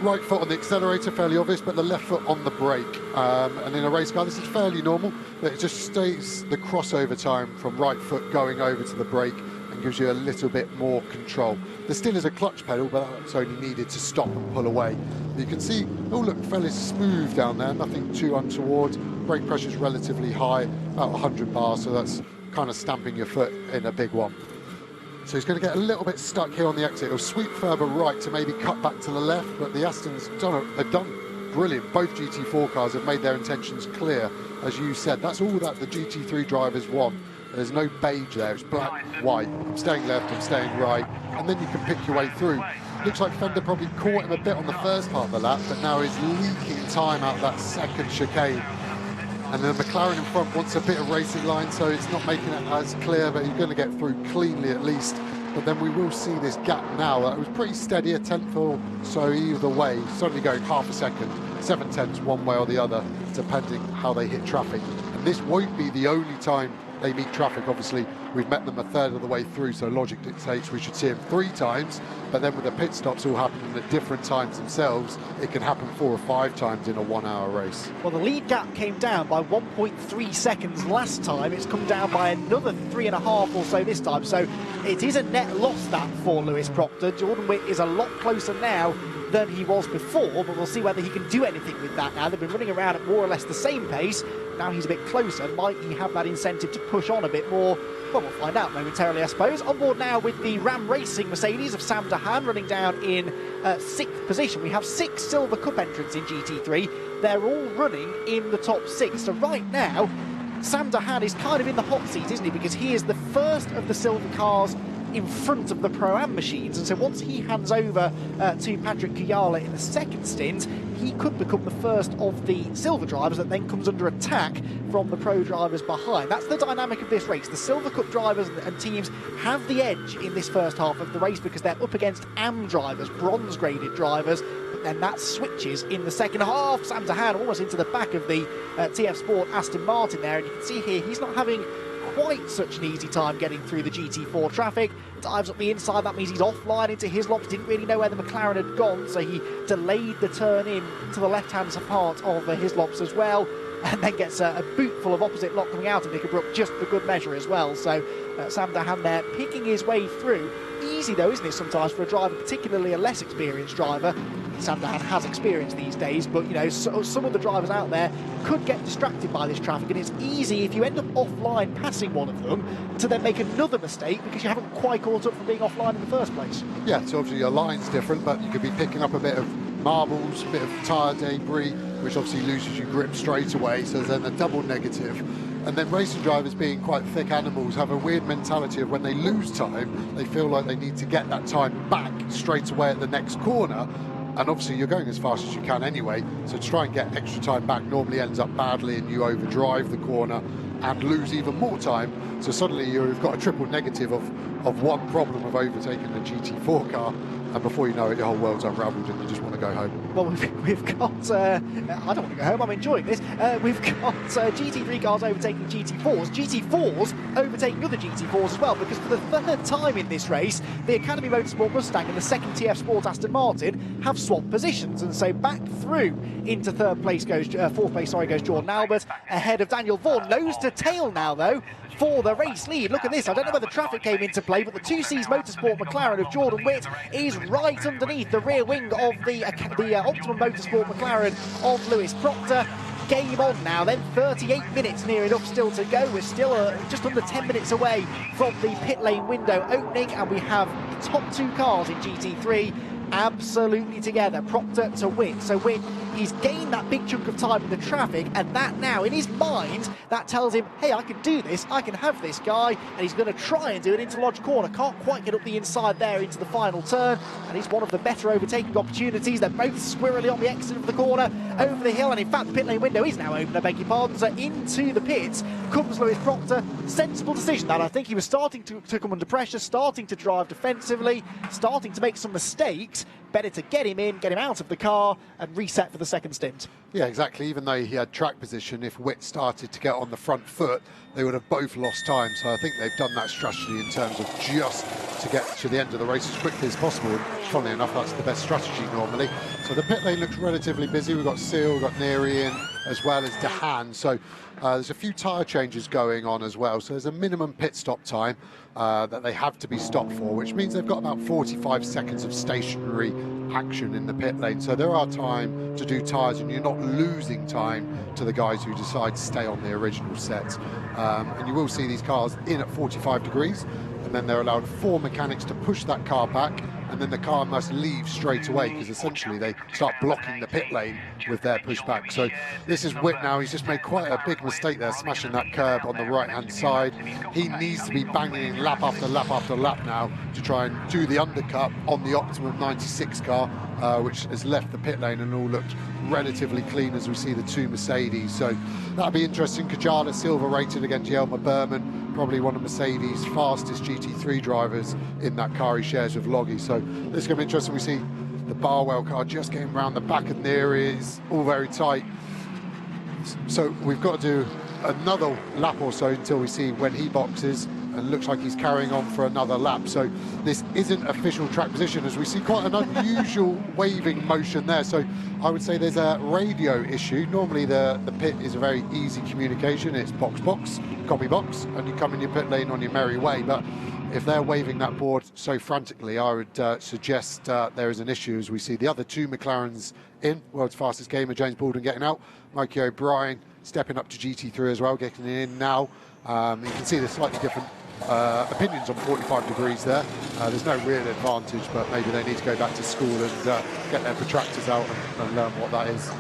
Right foot on the accelerator, fairly obvious, but the left foot on the brake. And in a race car, this is fairly normal, but it just stays the crossover time from right foot going over to the brake and gives you a little bit more control. There still is a clutch pedal, but that's only needed to stop and pull away. You can see, oh look, fairly smooth down there, nothing too untoward. Brake pressure is relatively high, about 100 bars, so that's kind of stamping your foot in a big one. So he's going to get a little bit stuck here on the exit. He'll sweep further right to maybe cut back to the left, but the Astons have done brilliant. Both GT4 cars have made their intentions clear. As you said, that's all that the GT3 drivers want. There's no beige there, it's black, white. I'm staying left, I'm staying right, and then you can pick your way through. Looks like Fender probably caught him a bit on the first part of the lap, but now he's leaking time out that second chicane. And then McLaren in front wants a bit of racing line, so it's not making it as clear, but he's going to get through cleanly at least. But then we will see this gap now. It was pretty steady, a tenth or so either way, suddenly going half a second, 7/10 one way or the other, depending how they hit traffic. And this won't be the only time they meet traffic. Obviously, we've met them a third of the way through, so logic dictates we should see them 3 times, but then with the pit stops all happening at different times themselves, it can happen 4 or 5 times in a 1-hour race. Well, the lead gap came down by 1.3 seconds last time. It's come down by another 3.5 or so this time, so it is a net loss that for Lewis Proctor. Jordan Witt is a lot closer now than he was before, but we'll see whether he can do anything with that now. They've been running around at more or less the same pace. Now he's a bit closer. Might he have that incentive to push on a bit more? Well, we'll find out momentarily, I suppose. On board now with the Ram Racing Mercedes of Sam Dahan, running down in 6th position. We have 6 Silver Cup entrants in GT3. They're all running in the top 6. So right now, Sam Dahan is kind of in the hot seat, isn't he? Because he is the first of the silver cars in front of the Pro-Am machines, and so once he hands over to Patrick Kujala in the second stint, he could become the first of the silver drivers that then comes under attack from the pro drivers behind. That's the dynamic of this race. The Silver Cup drivers and teams have the edge in this first half of the race because they're up against AM drivers, bronze graded drivers, but then that switches in the second half. Sam Dahan almost into the back of the TF Sport Aston Martin there, and you can see here he's not having quite such an easy time getting through the GT4 traffic. Dives up the inside, that means he's offline into Hislops, didn't really know where the McLaren had gone, so he delayed the turn in to the left-hand part of Hislops as well, and then gets a boot full of opposite lock coming out of Knickerbrook just for good measure as well. So Sam Dahan there picking his way through. Easy though, isn't it, sometimes for a driver, particularly a less experienced driver. Sam Dahan has experience these days, but you know, some of the drivers out there could get distracted by this traffic, and it's easy if you end up offline passing one of them to then make another mistake because you haven't quite caught up from being offline in the first place. Yeah, so obviously your line's different, but you could be picking up a bit of marbles, a bit of tyre debris, which obviously loses your grip straight away, so there's then a double negative. And then racing drivers, being quite thick animals, have a weird mentality of when they lose time, they feel like they need to get that time back straight away at the next corner. And obviously you're going as fast as you can anyway, so to try and get extra time back normally ends up badly, and you overdrive the corner and lose even more time. So suddenly you've got a triple negative of one problem of overtaking the GT4 car, and before you know it, your whole world's unravelled and you just want to go home. Well, we've got, I don't want to go home, I'm enjoying this. We've got GT3 cars overtaking GT4s, GT4s overtaking other GT4s as well, because for the third time in this race, the Academy Motorsport Mustang and the second TF Sport Aston Martin have swapped positions, and so back through into fourth place goes Jordan Albert, ahead of Daniel Vaughan. Nose to tail now, though, for the race lead. Look at this, I don't know whether traffic came into play, but the 2Cs Motorsport McLaren of Jordan Witt is right underneath the rear wing of the Optimum Motorsport McLaren of Lewis Proctor. Game on now then, 38 minutes near enough still to go. We're still just under 10 minutes away from the pit lane window opening, and we have the top two cars in GT3 absolutely together, Proctor to Witt. So Witt, he's gained that big chunk of time in the traffic, and that now, in his mind, that tells him, hey, I can do this, I can have this guy, and he's going to try and do it into Lodge Corner. Can't quite get up the inside there into the final turn, and it's one of the better overtaking opportunities. They're both squirrely on the exit of the corner, over the hill, and in fact, the pit lane window is now open, I beg your pardon. So into the pits comes Lewis Proctor. Sensible decision that. I think he was starting to come under pressure, starting to drive defensively, starting to make some mistakes. Better to get him in, get him out of the car, and reset for the second stint. Yeah, exactly. Even though he had track position, if Witt started to get on the front foot, they would have both lost time. So I think they've done that strategy in terms of just to get to the end of the race as quickly as possible. And funnily enough, that's the best strategy normally. So the pit lane looks relatively busy. We've got SEALE, we've got Neary in, as well as Dahan. So there's a few tyre changes going on as well. So there's a minimum pit stop time that they have to be stopped for, which means they've got about 45 seconds of stationary action in the pit lane. So there are time to do tyres, and you're not losing time to the guys who decide to stay on the original set. And you will see these cars in at 45 degrees, and then they're allowed 4 mechanics to push that car back, and then the car must leave straight away, because essentially they start blocking the pit lane with their pushback. So this is Witt now. He's just made quite a big mistake there, smashing that curb on the right-hand side. He needs to be banging lap after lap after lap now to try and do the undercut on the Optimum 96 car, which has left the pit lane and all looked relatively clean as we see the two Mercedes. So that'll be interesting. Kujala silver rated against Jelmer Berman, probably one of Mercedes' fastest GT3 drivers in that car he shares with Loggy. So this is going to be interesting. We see the Barwell car just getting round the back of Neary. It's all very tight. So we've got to do another lap or so until we see when he boxes, and looks like he's carrying on for another lap. So this isn't official track position, as we see quite an unusual waving motion there. So I would say there's a radio issue. Normally the pit is a very easy communication. It's box, copy box, and you come in your pit lane on your merry way. But if they're waving that board so frantically, I would suggest there is an issue, as we see the other two McLarens in. World's fastest gamer, James Baldwin, getting out. Mikey O'Brien stepping up to GT3 as well, getting in now. You can see there's slightly different opinions on 45 degrees there. There's no real advantage, but maybe they need to go back to school and get their protractors out and learn what that is.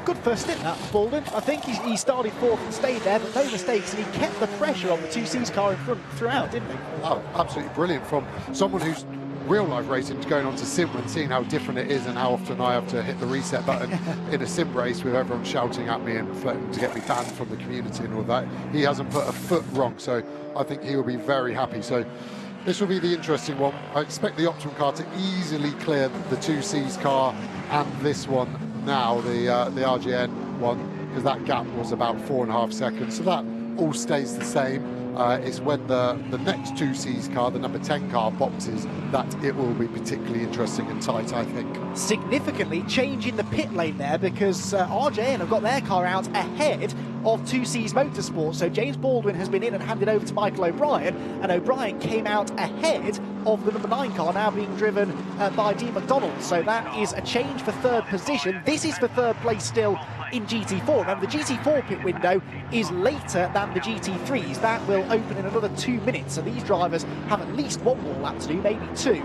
good first stint that for Baldwin. I think he started fourth and stayed there, but no mistakes, and he kept the pressure on the 2Cs car in front throughout, didn't he? Oh, absolutely brilliant from someone who's real-life racing to going on to sim and seeing how different it is and how often I have to hit the reset button in a sim race with everyone shouting at me and threatening to get me banned from the community and all that. He hasn't put a foot wrong, so I think he will be very happy. So this will be the interesting one. I expect the Optimum car to easily clear the 2Cs car and this one now, the RGN one, because that gap was about 4.5 seconds. So that all stays the same. It's when the next 2Cs car, the number 10 car, boxes, that it will be particularly interesting and tight, I think. Significantly changing the pit lane there, because RJN have got their car out ahead of 2Cs Motorsports. So James Baldwin has been in and handed over to Michael O'Brien, and O'Brien came out ahead of the number 9 car, now being driven by Dean McDonald. So that is a change for third position. This is for third place still in GT4. Remember, the GT4 pit window is later than the GT3s. That will open in another 2 minutes, so these drivers have at least one more lap to do, maybe two,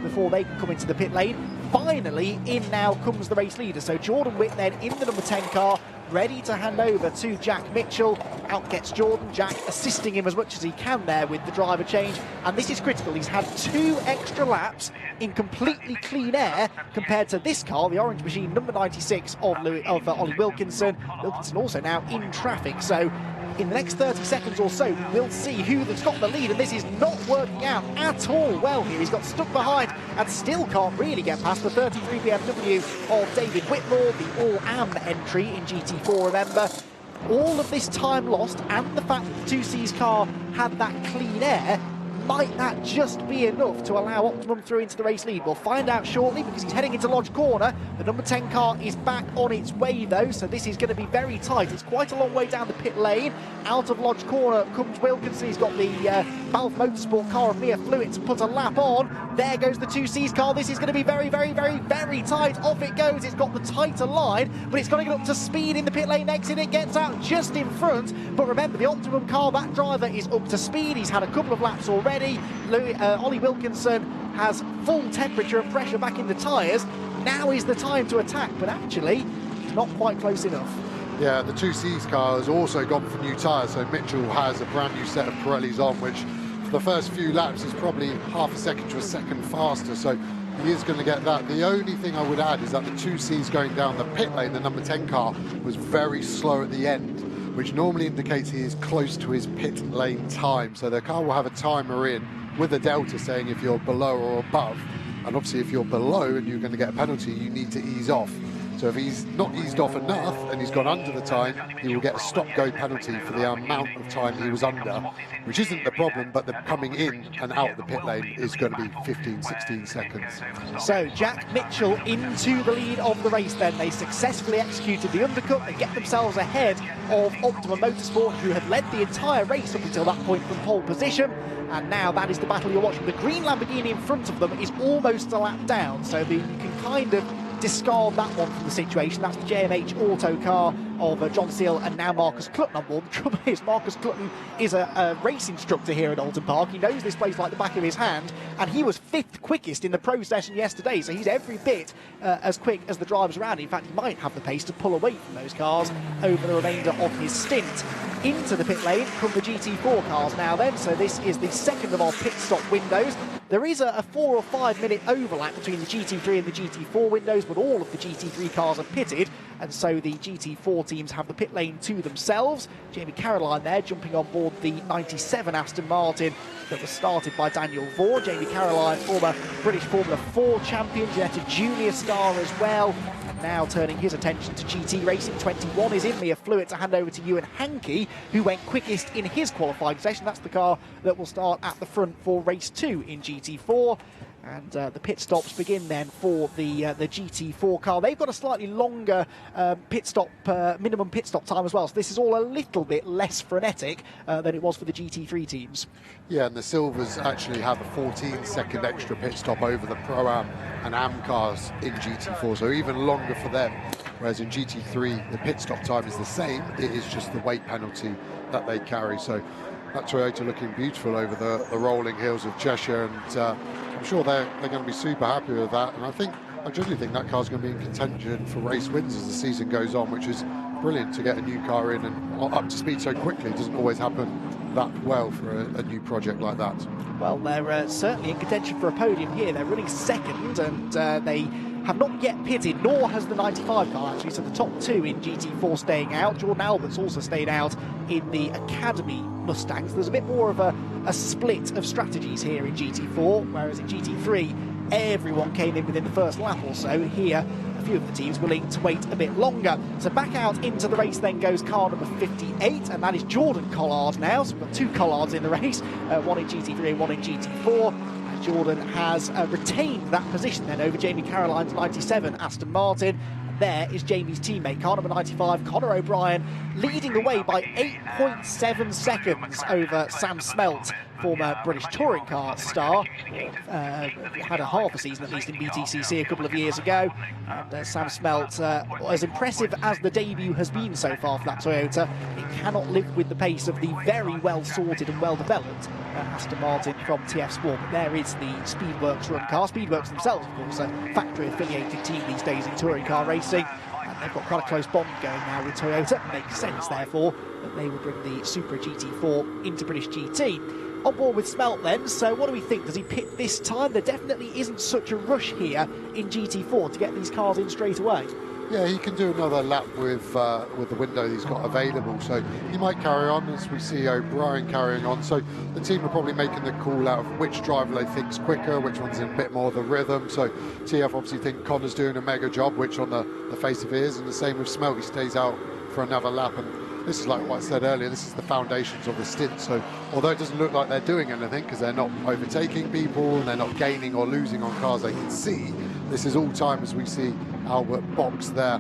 before they can come into the pit lane. Finally, in now comes the race leader. So Jordan Witt then in the number 10 car, ready to hand over to Jack Mitchell. Out gets Jordan, Jack assisting him as much as he can there with the driver change, and this is critical. He's had 2 extra laps in completely clean air compared to this car, the orange machine, number 96 of Ollie Wilkinson. Wilkinson also now in traffic, so in the next 30 seconds or so, we'll see who's got the lead, and this is not working out at all well here. He's got stuck behind and still can't really get past the 33 BMW of David Whitmore, the All-Am entry in GT4, remember. All of this time lost and the fact that the 2Cs car had that clean air, might that just be enough to allow Optimum through into the race lead? We'll find out shortly, because he's heading into Lodge Corner. The number 10 car is back on its way though, so this is going to be very tight. It's quite a long way down the pit lane. Out of Lodge Corner comes Wilkinson. He's got the Balf Motorsport car of Mia Flewitt to put a lap on. There goes the 2Cs car. This is going to be very, very, very, very tight. Off it goes. It's got the tighter line, but it's got to get up to speed in the pit lane exit. It gets out just in front, but remember, the Optimum car, that driver is up to speed. He's had a couple of laps already. Ollie Wilkinson has full temperature and pressure back in the tyres. Now is the time to attack, but actually, he's not quite close enough. Yeah, the 2Cs car has also gone for new tyres, so Mitchell has a brand new set of Pirellis on, which for the first few laps is probably half a second to a second faster, so he is going to get that. The only thing I would add is that the 2Cs going down the pit lane, the number 10 car, was very slow at the end, which normally indicates he is close to his pit lane time. So the car will have a timer in with a delta saying if you're below or above. And obviously if you're below and you're going to get a penalty, you need to ease off. So if he's not eased off enough and he's gone under the time, he will get a stop-go penalty for the amount of time he was under, which isn't the problem, but the coming in and out of the pit lane is going to be 15, 16 seconds. So Jack Mitchell into the lead of the race then. They successfully executed the undercut. They get themselves ahead of Optimum Motorsport, who had led the entire race up until that point from pole position. And now that is the battle you're watching. The green Lamborghini in front of them is almost a lap down, so you can kind of discard that one from the situation. That's the JMH Auto car of John Seale and now Marcus Clutton on board. The trouble is, Marcus Clutton is a race instructor here at Oulton Park. He knows this place like the back of his hand, and he was 5th quickest in the pro session yesterday, so he's every bit as quick as the drivers around. In fact, he might have the pace to pull away from those cars over the remainder of his stint. Into the pit lane come the GT4 cars now then, so this is the second of our pit stop windows. There is a 4 or 5 minute overlap between the GT3 and the GT4 windows, but all of the GT3 cars are pitted, and so the GT4 teams have the pit lane to themselves. Jamie Caroline there jumping on board the 97 Aston Martin that was started by Daniel Vaughan. Jamie Caroline, former British Formula 4 champion, Ginetta Junior star as well. And now turning his attention to GT racing. 21 is in Mia Flewitt to hand over to Ewan Hankey, who went quickest in his qualifying session. That's the car that will start at the front for race 2 in GT4. And the pit stops begin then for the GT4 car. They've got a slightly longer minimum pit stop time as well. So this is all a little bit less frenetic than it was for the GT3 teams. Yeah, and the Silvers actually have a 14-second extra pit stop over the Pro-Am and Am cars in GT4, so even longer for them. Whereas in GT3, the pit stop time is the same. It is just the weight penalty that they carry. So that Toyota looking beautiful over the rolling hills of Cheshire, and I'm sure they're going to be super happy with that. And I think I generally think that car's going to be in contention for race wins as the season goes on, which is brilliant to get a new car in and up to speed so quickly. It doesn't always happen that well for a new project like that. Well, they're certainly in contention for a podium here. They're running second, and they have not yet pitted, nor has the 95 car actually, so the top two in GT4 staying out. Jordan Albert's also stayed out in the Academy Mustangs. There's a bit more of a split of strategies here in GT4, whereas in GT3 everyone came in within the first lap or so. Here a few of the teams willing to wait a bit longer. So back out into the race then goes car number 58, and that is Jordan Collard now. So we've got two Collards in the race, one in GT3 and one in GT4. Jordan has retained that position then over Jamie Caroline's 97 Aston Martin. There is Jamie's teammate, car number 95, Conor O'Brien, leading the way by 8.7 seconds over Sam Smelt, former British touring car star. Had a half a season at least in BTCC a couple of years ago. And Sam Smelt, as impressive as the debut has been so far for that Toyota, it cannot live with the pace of the very well sorted and well developed Aston Martin from TF Sport. But there is the Speedworks run car. Speedworks themselves, of course, a factory affiliated team these days in touring car racing. And they've got quite a close bond going now with Toyota. It makes sense, therefore, that they will bring the Supra GT4 into British GT. On board with Smelt then, so what do we think? Does he pit this time? There definitely isn't such a rush here in GT4 to get these cars in straight away. Yeah, he can do another lap with the window he's got available, so he might carry on, as we see O'Brien carrying on. So the team are probably making the call out of which driver they think's quicker, which one's in a bit more of the rhythm. So TF obviously think Connor's doing a mega job, which on the face of it is, and the same with Smelt. He stays out for another lap, and this is like what I said earlier, this is the foundations of the stint. So although it doesn't look like they're doing anything because they're not overtaking people and they're not gaining or losing on cars they can see, this is all time as we see Albert box there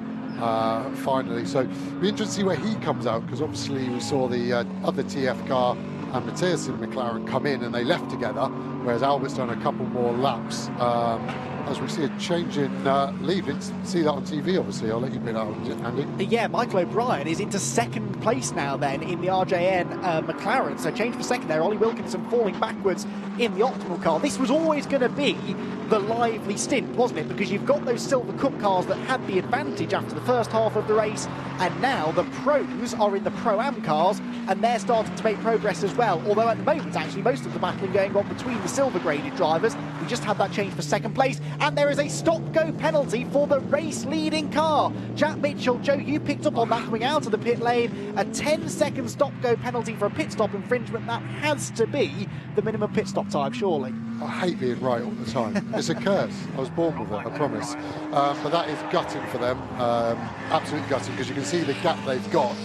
finally. So it'll be interesting to see where he comes out, because obviously we saw the other TF car and Matthias in McLaren come in and they left together, whereas Albert's done a couple more laps. As we see a change in lead. Didn't see that on TV, obviously. I'll let you bid out, Andy. Yeah, Michael O'Brien is into second place now then in the RJN McLaren. So change for second there. Ollie Wilkinson falling backwards in the optimal car. This was always going to be the lively stint, wasn't it? Because you've got those Silver Cup cars that had the advantage after the first half of the race, and now the pros are in the Pro-Am cars and they're starting to make progress as well. Although at the moment, actually, most of the battling going on between the silver-graded drivers. We just had that change for second place, and there is a stop-go penalty for the race-leading car. Jack Mitchell, Joe, you picked up on that coming out of the pit lane. A 10-second stop-go penalty for a pit stop infringement. That has to be the minimum pit stop time, surely. I hate being right all the time. It's a curse. I was born with it, I promise. But that is gutting for them. Absolutely gutting, because you can see the gap they've got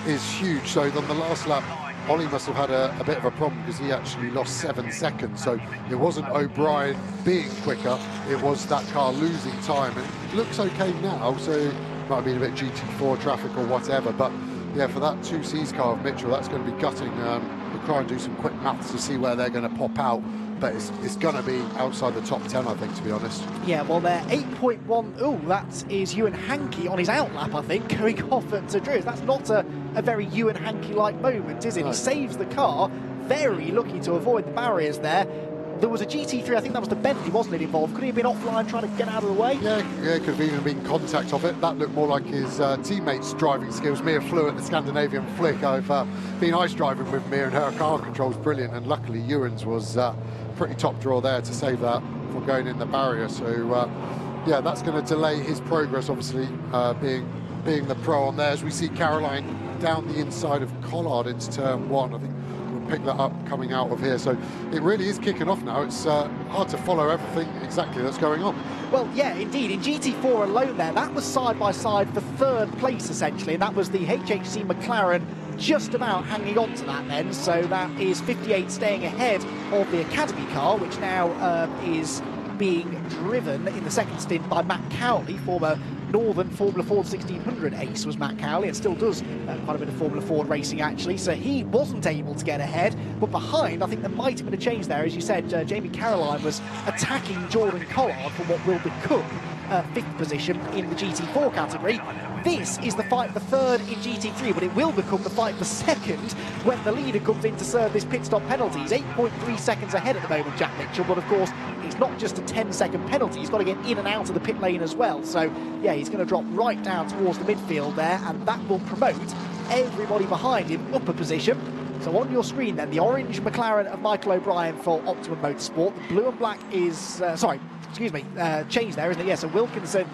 is huge. So on the last lap, Ollie must have had a bit of a problem, because he actually lost 7 seconds. So it wasn't O'Brien being quicker, it was that car losing time. It looks okay now, so it might have been a bit GT4 traffic or whatever. But yeah, for that 2Cs car of Mitchell, that's going to be gutting. We'll try and do some quick maths to see where they're going to pop out. But it's going to be outside the top 10, I think, to be honest. Yeah, well, they're 8.1. Oh, that is Ewan Hankey on his outlap, I think, going off at Drews. That's not a very Ewan Hankey-like moment, is it? No. He saves the car, very lucky to avoid the barriers there. There was a GT3, I think that was the Bentley, wasn't it, involved? Could he have been offline trying to get out of the way? Yeah, could have even been contact of it. That looked more like his teammates' driving skills. Mia FLEWITT, the Scandinavian flick. I've been ice driving with Mia, and her car control's brilliant, and luckily Ewan's was pretty top draw there to save that from going in the barrier. So yeah, that's going to delay his progress, obviously, being the pro on there. As we see Caroline down the inside of Collard into turn 1, I think we'll pick that up coming out of here. So it really is kicking off now. It's hard to follow everything exactly that's going on. Well, yeah, indeed. In GT4 alone there, that was side by side for third place, essentially, and that was the HHC McLaren just about hanging on to that then. So that is 58 staying ahead of the Academy car, which now is being driven in the second stint by Matt Cowley, former Northern Formula Ford 1600 ace was Matt Cowley, and still does quite a bit of Formula Ford racing actually, so he wasn't able to get ahead. But behind, I think there might have been a change there. As you said, Jamie Caroline was attacking Jordan Collard for what will become 5th position in the GT4 category. This is the fight for 3rd in GT3, but it will become the fight for 2nd when the leader comes in to serve this pit stop penalty. He's 8.3 seconds ahead at the moment, Jack Mitchell, but of course it's not just a 10-second penalty, he's got to get in and out of the pit lane as well. So yeah, he's going to drop right down towards the midfield there, and that will promote everybody behind him up a position. So on your screen then, the orange McLaren of Michael O'Brien for Optimum Motorsport. The blue and black is, changed there, isn't it? Yeah, so Wilkinson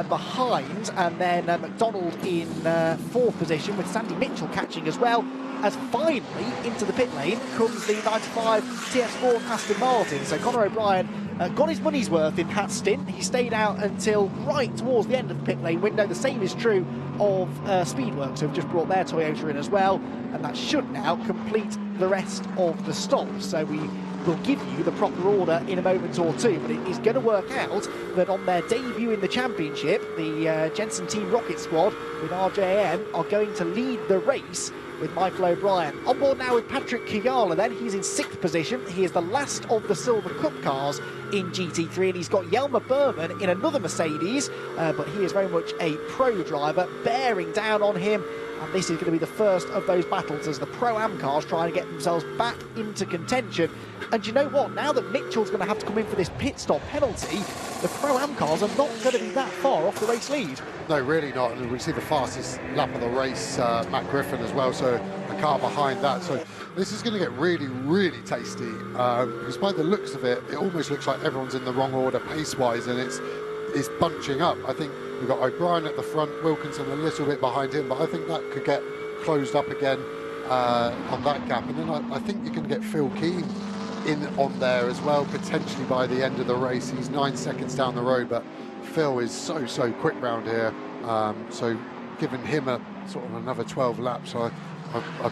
behind, and then McDonald in 4th position, with Sandy Mitchell catching as well, as finally into the pit lane comes the 95 TS Sport Aston Martin. So Conor O'Brien got his money's worth in that stint. He stayed out until right towards the end of the pit lane window. The same is true of Speedworks, who have just brought their Toyota in as well, and that should now complete the rest of the stops. So we will give you the proper order in a moment or two, but it is going to work out that on their debut in the championship, the Jensen Team Rocket Squad with RJM are going to lead the race with Michael O'Brien. On board now with Patrick Kiyala then, he's in 6th position. He is the last of the Silver Cup cars in GT3, and he's got Jelmer Berman in another Mercedes, but he is very much a pro driver, bearing down on him. And this is going to be the first of those battles as the Pro-Am cars trying to get themselves back into contention. And you know what? Now that Mitchell's going to have to come in for this pit stop penalty, the Pro-Am cars are not going to be that far off the race lead. No, really not. And we see the fastest lap of the race, Matt Griffin as well, so a car behind that. So this is going to get really, really tasty. Because by the looks of it, it almost looks like everyone's in the wrong order pace-wise, and it's bunching up. I think we've got O'Brien at the front, Wilkinson a little bit behind him, but I think that could get closed up again on that gap. And then I think you can get Phil Keane in on there as well, potentially by the end of the race. He's 9 seconds down the road, but Phil is so quick round here. So giving him a sort of another 12 laps, I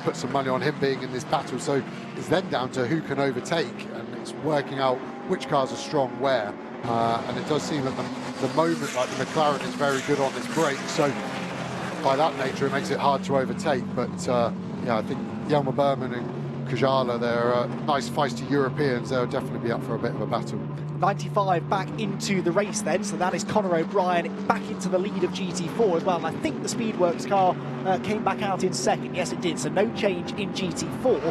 put some money on him being in this battle. So it's then down to who can overtake, and it's working out which cars are strong where. And it does seem at the moment like the McLaren is very good on its brakes, so by that nature it makes it hard to overtake. But yeah, I think Jelmer Berman and Kajala, they're nice feisty Europeans. They'll definitely be up for a bit of a battle. 95 back into the race then, so that is Conor O'Brien back into the lead of GT4 as well. And I think the Speedworks car came back out in 2nd. Yes, it did, so no change in GT4.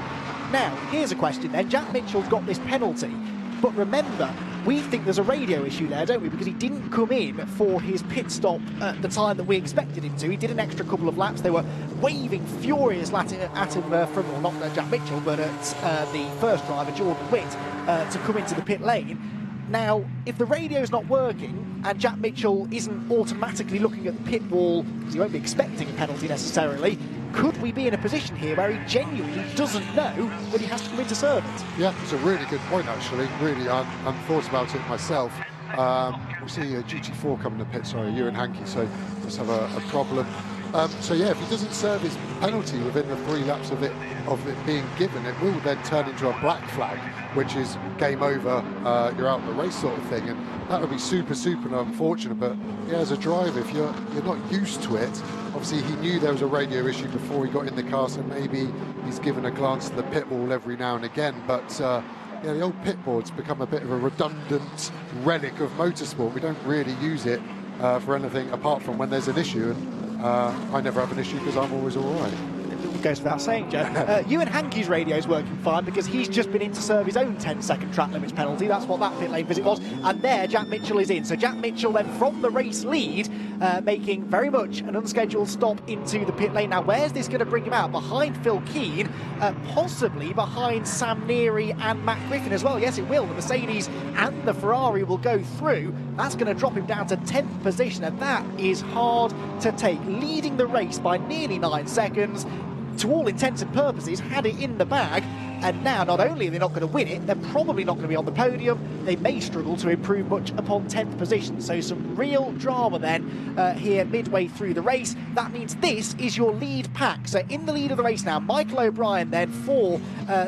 Now, here's a question then. Jack Mitchell's got this penalty, but remember, we think there's a radio issue there, don't we? Because he didn't come in for his pit stop at the time that we expected him to. He did an extra couple of laps. They were waving furious at him from, well, not Jack Mitchell, but at the first driver, Jordan Witt, to come into the pit lane. Now, if the radio's not working and Jack Mitchell isn't automatically looking at the pit wall, because he won't be expecting a penalty necessarily, could we be in a position here where he genuinely doesn't know that he has to come in to serve it? Yeah, it's a really good point, actually. Really, I hadn't thought about it myself. We see GT4 coming to pit, sorry, Ewan Hankey, so let's have a problem. So yeah, if he doesn't serve his penalty within the 3 laps of it being given, it will then turn into a black flag, which is game over, you're out of the race sort of thing, and that would be super unfortunate. But yeah, as a driver, if you're not used to it, obviously he knew there was a radio issue before he got in the car, so maybe he's given a glance to the pit wall every now and again. But yeah, the old pit board's become a bit of a redundant relic of motorsport. We don't really use it for anything apart from when there's an issue, and I never have an issue because I'm always all right. It goes without saying, Joe. Ewan Hankey's radio is working fine because he's just been in to serve his own 10-second track limits penalty. That's what that pit lane visit was. And there, Jack Mitchell is in. So Jack Mitchell then from the race lead, making very much an unscheduled stop into the pit lane. Now, where's this going to bring him out? Behind Phil Keane, possibly behind Sam Neary and Matt Griffin as well. Yes, it will. The Mercedes and the Ferrari will go through. That's going to drop him down to 10th position, and that is hard to take. Leading the race by nearly 9 seconds. To all intents and purposes, had it in the bag, and now not only are they not going to win it, they're probably not going to be on the podium. They may struggle to improve much upon 10th position. So some real drama then here midway through the race. That means this is your lead pack. So in the lead of the race now, Michael O'Brien then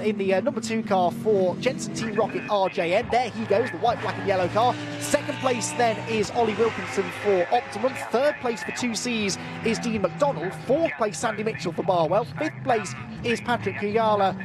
in the number 2 car for Jensen Team Rocket RJM. There he goes, the white, black and yellow car. 2nd place then is Ollie Wilkinson for Optimum. 3rd place for 2Cs is Dean McDonald. 4th place Sandy Mitchell for Barwell. 5th place is Patrick Kiyala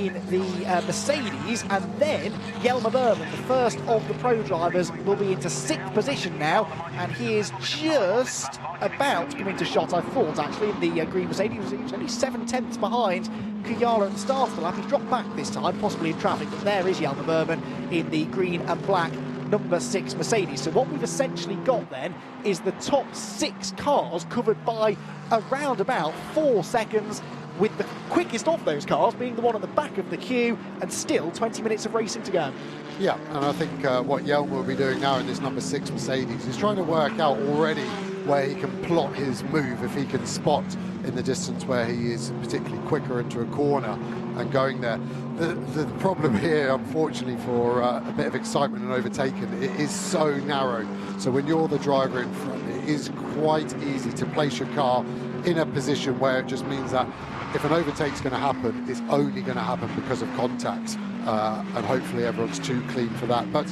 in the Mercedes, and then Jelmer Berman, the first of the pro drivers, will be into 6th position now, and he is just about to come into shot, I thought, actually, in the green Mercedes. He was only 7/10 behind Kujala at the start of the lap. He's dropped back this time, possibly in traffic, but there is Jelmer Berman in the green and black number 6 Mercedes. So what we've essentially got then is the top 6 cars covered by around about 4 seconds, with the quickest of those cars being the one at the back of the queue, and still 20 minutes of racing to go. Yeah, and I think what Jelmer will be doing now in this number 6 Mercedes is trying to work out already where he can plot his move, if he can spot in the distance where he is particularly quicker into a corner and going there. The problem here, unfortunately, for a bit of excitement and overtaking, it is so narrow. So when you're the driver in front, it is quite easy to place your car in a position where it just means that if an overtake's going to happen, it's only going to happen because of contact, and hopefully everyone's too clean for that. But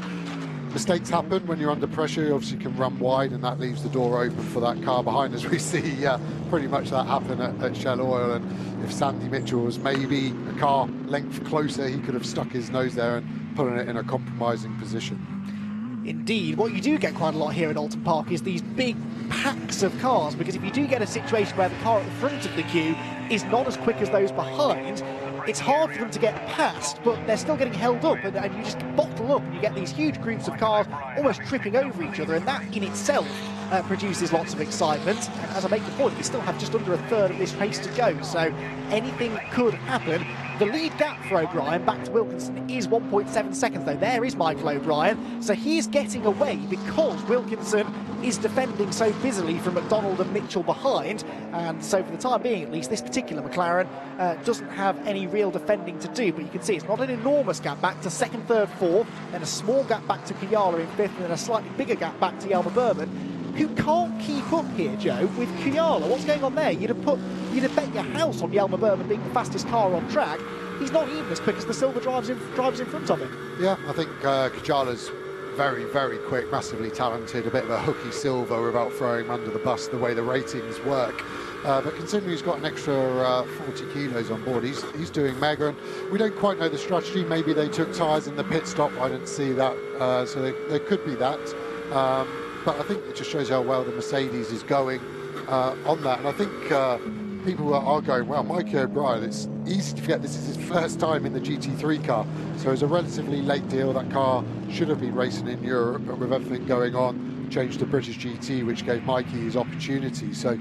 mistakes happen when you're under pressure. You obviously can run wide, and that leaves the door open for that car behind, as we see pretty much that happen at Shell Oil. And if Sandy Mitchell was maybe a car length closer, he could have stuck his nose there and put it in a compromising position. Indeed, what you do get quite a lot here at Oulton Park is these big packs of cars, because if you do get a situation where the car at the front of the queue is not as quick as those behind, it's hard for them to get past, but they're still getting held up, and you just bottle up and you get these huge groups of cars almost tripping over each other, and that in itself produces lots of excitement. And as I make the point, we still have just under a third of this race to go, so anything could happen. The lead gap for O'Brien back to Wilkinson is 1.7 seconds, though. There is Michael O'Brien, so he's getting away because Wilkinson is defending so busily from McDonald and Mitchell behind, and so for the time being at least, this particular McLaren doesn't have any real defending to do. But you can see it's not an enormous gap back to 2nd, 3rd, 4th, then a small gap back to Kujala in 5th, and then a slightly bigger gap back to Jelmer Berman, who can't keep up here, Joe, with Kujala. What's going on there? You'd have bet your house on Jelmer Berman being the fastest car on track. He's not even as quick as the silver drivers in front of him. Yeah, I think Kujala's very, very quick, massively talented, a bit of a hooky silver without throwing him under the bus the way the ratings work. But considering he's got an extra 40 kilos on board, he's doing mega, and we don't quite know the strategy. Maybe they took tyres in the pit stop. I didn't see that, so there could be that. But I think it just shows how well the Mercedes is going on that. And I think people are going, well, Mike O'Brien, it's easy to forget this is his first time in the GT3 car. So it's a relatively late deal. That car should have been racing in Europe, but with everything going on, changed to British GT, which gave Mikey his opportunity. So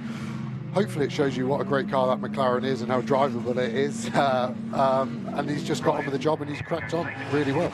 hopefully it shows you what a great car that McLaren is and how drivable it is. And he's just got on with the job and he's cracked on really well.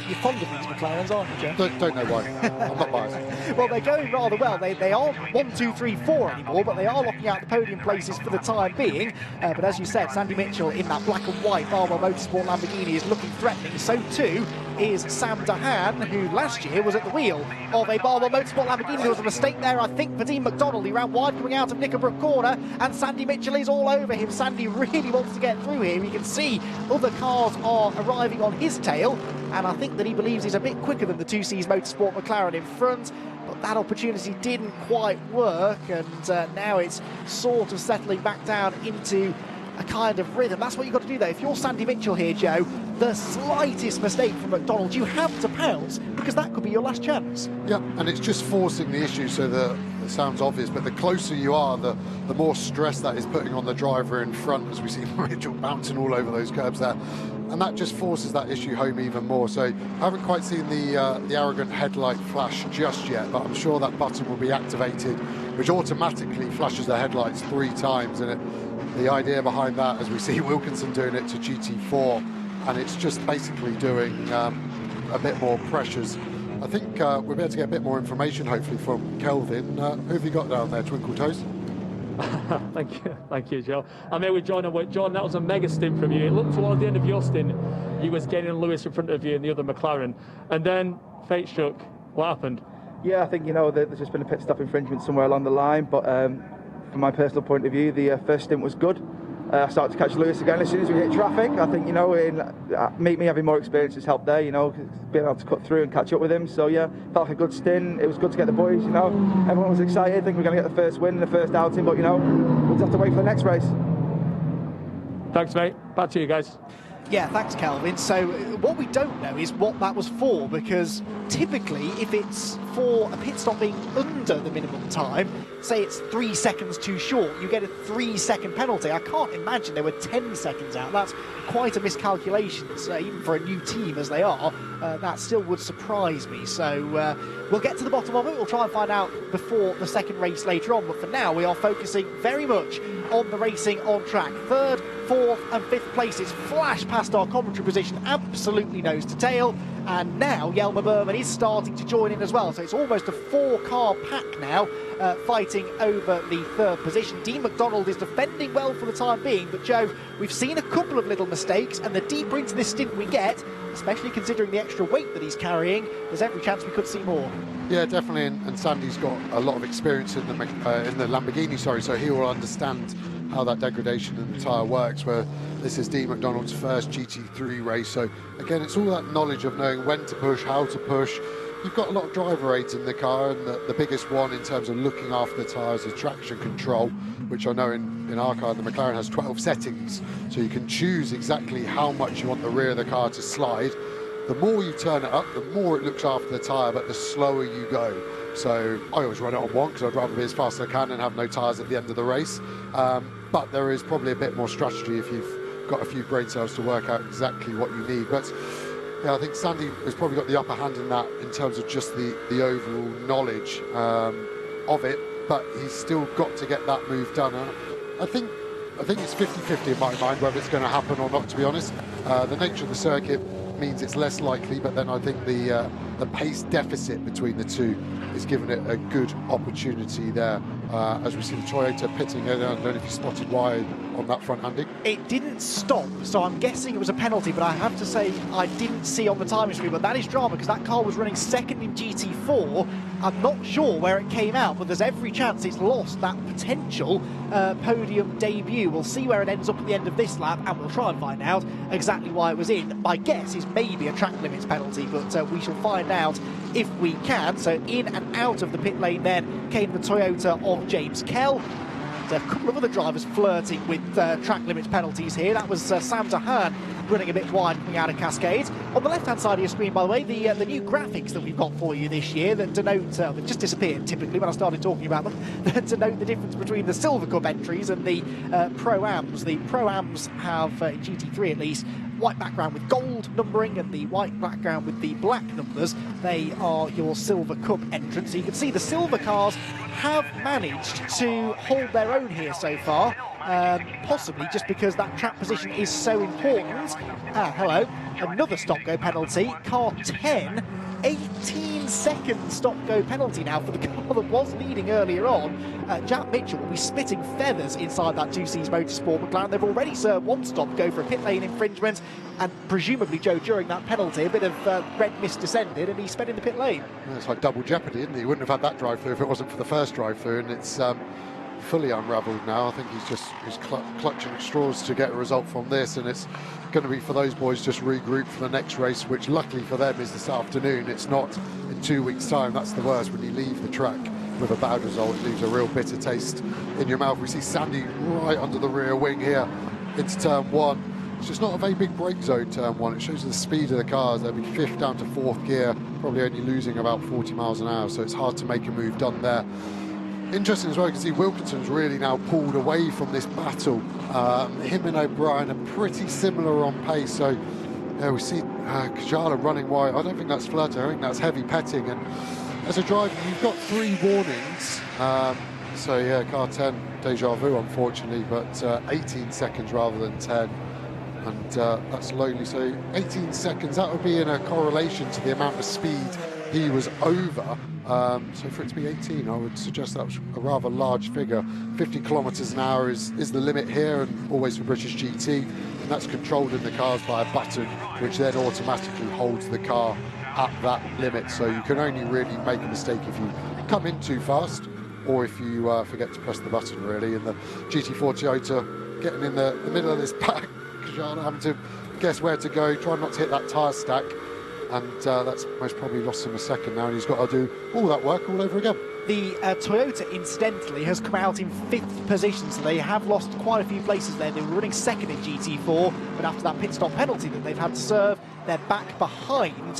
You're fond of these McLarens, aren't you, Joe? Don't know why. I'm not biased. Well, they're going rather well. They aren't 1, 2, 3, 4 anymore, but they are locking out the podium places for the time being. But as you said, Sandy Mitchell in that black and white Barwell Motorsport Lamborghini is looking threatening. So too is Sam Dahan, who last year was at the wheel of a Barwell Motorsport Lamborghini. There was a mistake there, I think, for Dean McDonald. He ran wide coming out of Knickerbrook corner, and Sandy Mitchell is all over him. Sandy really wants to get through here. You can see other cars are arriving on his tail, and I think that he believes he's a bit quicker than the 2Cs Motorsport McLaren in front, but that opportunity didn't quite work, and now it's sort of settling back down into a kind of rhythm. That's what you've got to do, though. If you're Sandy Mitchell here, Joe, the slightest mistake from McDonald, you have to pounce, because that could be your last chance. Yeah, and it's just forcing the issue, so it sounds obvious, but the closer you are, the more stress that is putting on the driver in front, as we see Mitchell bouncing all over those curbs there. And that just forces that issue home even more. So I haven't quite seen the arrogant headlight flash just yet, but I'm sure that button will be activated, which automatically flashes the headlights 3 times. And the idea behind that, as we see Wilkinson doing it to GT4, and it's just basically doing a bit more pressures. I think we'll be able to get a bit more information, hopefully, from Kelvin. Who have you got down there, Twinkle Toes? Thank you, Joe. I'm here with John. John, that was a mega stint from you. It looked towards the end of your stint, you was getting Lewis in front of you and the other McLaren, and then fate struck. What happened? Yeah, I think, you know, there's just been a pit stop infringement somewhere along the line, but from my personal point of view, the first stint was good. I started to catch Lewis again as soon as we hit traffic. I think, you know, me having more experience has helped there, you know, being able to cut through and catch up with him. So yeah, felt like a good stint. It was good to get the boys, you know. Everyone was excited. I think we're going to get the first win in the first outing, but, you know, we'll just have to wait for the next race. Thanks, mate. Back to you guys. Yeah, thanks, Kelvin. So what we don't know is what that was for, because typically if it's for a pit stop being under the minimum time, say it's 3 seconds too short, you get a 3-second penalty. I can't imagine they were 10 seconds out. That's quite a miscalculation, even for a new team as they are. That still would surprise me. So we'll get to the bottom of it. We'll try and find out before the second race later on. But for now, we are focusing very much on the racing on track. Third, fourth and fifth places flash past our commentary position, absolutely nose to tail. And now Yelmer Berman is starting to join in as well. So it's almost a 4-car pack now, fighting over the third position. Dean McDonald is defending well for the time being. But Joe, we've seen a couple of little mistakes, and the deeper into this stint we get, especially considering the extra weight that he's carrying, there's every chance we could see more. Yeah, definitely, and Sandy's got a lot of experience in the Lamborghini, so he will understand how that degradation in the tyre works, where this is Dean McDonald's first GT3 race. So again, it's all that knowledge of knowing when to push, how to push. You've got a lot of driver aids in the car, and the biggest one in terms of looking after the tyres is traction control, which I know in our car, the McLaren has 12 settings, so you can choose exactly how much you want the rear of the car to slide. The more you turn it up, the more it looks after the tyre, but the slower you go. So I always run it on one because I'd rather be as fast as I can and have no tyres at the end of the race. But there is probably a bit more strategy if you've got a few brain cells to work out exactly what you need. But yeah, I think Sandy has probably got the upper hand in that in terms of just the overall knowledge of it, but he's still got to get that move done. I think it's 50-50 in my mind whether it's going to happen or not, to be honest. The nature of the circuit means it's less likely, but then I think the pace deficit between the two is giving it a good opportunity there. As we see the Toyota pitting, I don't know if you spotted why on that front, Andy. It didn't stop, so I'm guessing it was a penalty, but I have to say I didn't see on the timing screen, but that is drama because that car was running second in GT4. I'm not sure where it came out, but there's every chance it's lost that potential podium debut. We'll see where it ends up at the end of this lap, and we'll try and find out exactly why it was in. My guess is maybe a track limits penalty, but we shall find out if we can. So in and out of the pit lane then came the Toyota of James Kell. A couple of other drivers flirting with track limits penalties here. That was Sam Dahan running a bit wide coming out of Cascade. On the left-hand side of your screen, by the way, the new graphics that we've got for you this year that denote, that just disappeared typically when I started talking about them, that denote the difference between the Silver Cup entries and the Pro-Ams. The Pro-Ams have, in GT3 at least, white background with gold numbering and the white background with the black numbers. They are your Silver Cup entrants. So you can see the silver cars have managed to hold their own here so far, possibly just because that track position is so important. Hello, another stop-go penalty. Car 10, 18-second stop-go penalty now for the car that was leading earlier on. Jack Mitchell will be spitting feathers inside that 2Cs Motorsport McLaren. They've already served one stop-go for a pit lane infringement, and presumably, Joe, during that penalty, a bit of red mist descended and he sped in the pit lane. Yeah, it's like double jeopardy, isn't it? He wouldn't have had that drive-through if it wasn't for the first drive-through, and it's fully unravelled now. I think he's clutching at straws to get a result from this, and it's going to be for those boys just regroup for the next race, which luckily for them is this afternoon. It's not in 2 weeks' time. That's the worst. When you leave the track with a bad result, it leaves a real bitter taste in your mouth. We see Sandy right under the rear wing here into turn one. It's just not a very big brake zone, turn one. It shows the speed of the cars. They'll be fifth down to fourth gear, probably only losing about 40 miles an hour, so it's hard to make a move done there. Interesting as well, you can see Wilkinson's really now pulled away from this battle. Him and O'Brien are pretty similar on pace, so we see Kajala running wide. I don't think that's flirting, I think that's heavy petting, and as a driver you've got 3 warnings. So yeah, car 10, deja vu unfortunately, but 18 seconds rather than 10. And that's lonely, so 18 seconds, that would be in a correlation to the amount of speed he was over. So for it to be 18, I would suggest that was a rather large figure. 50 kilometres an hour is the limit here, and always for British GT, and that's controlled in the cars by a button which then automatically holds the car at that limit. So you can only really make a mistake if you come in too fast or if you forget to press the button, really. And the GT4 Toyota getting in the middle of this pack, Kajana having to guess where to go, try not to hit that tyre stack, and that's most probably lost him a second now, and he's got to do all that work all over again. The Toyota, incidentally, has come out in 5th position, so they have lost quite a few places there. They were running 2nd in GT4, but after that pit stop penalty that they've had to serve, they're back behind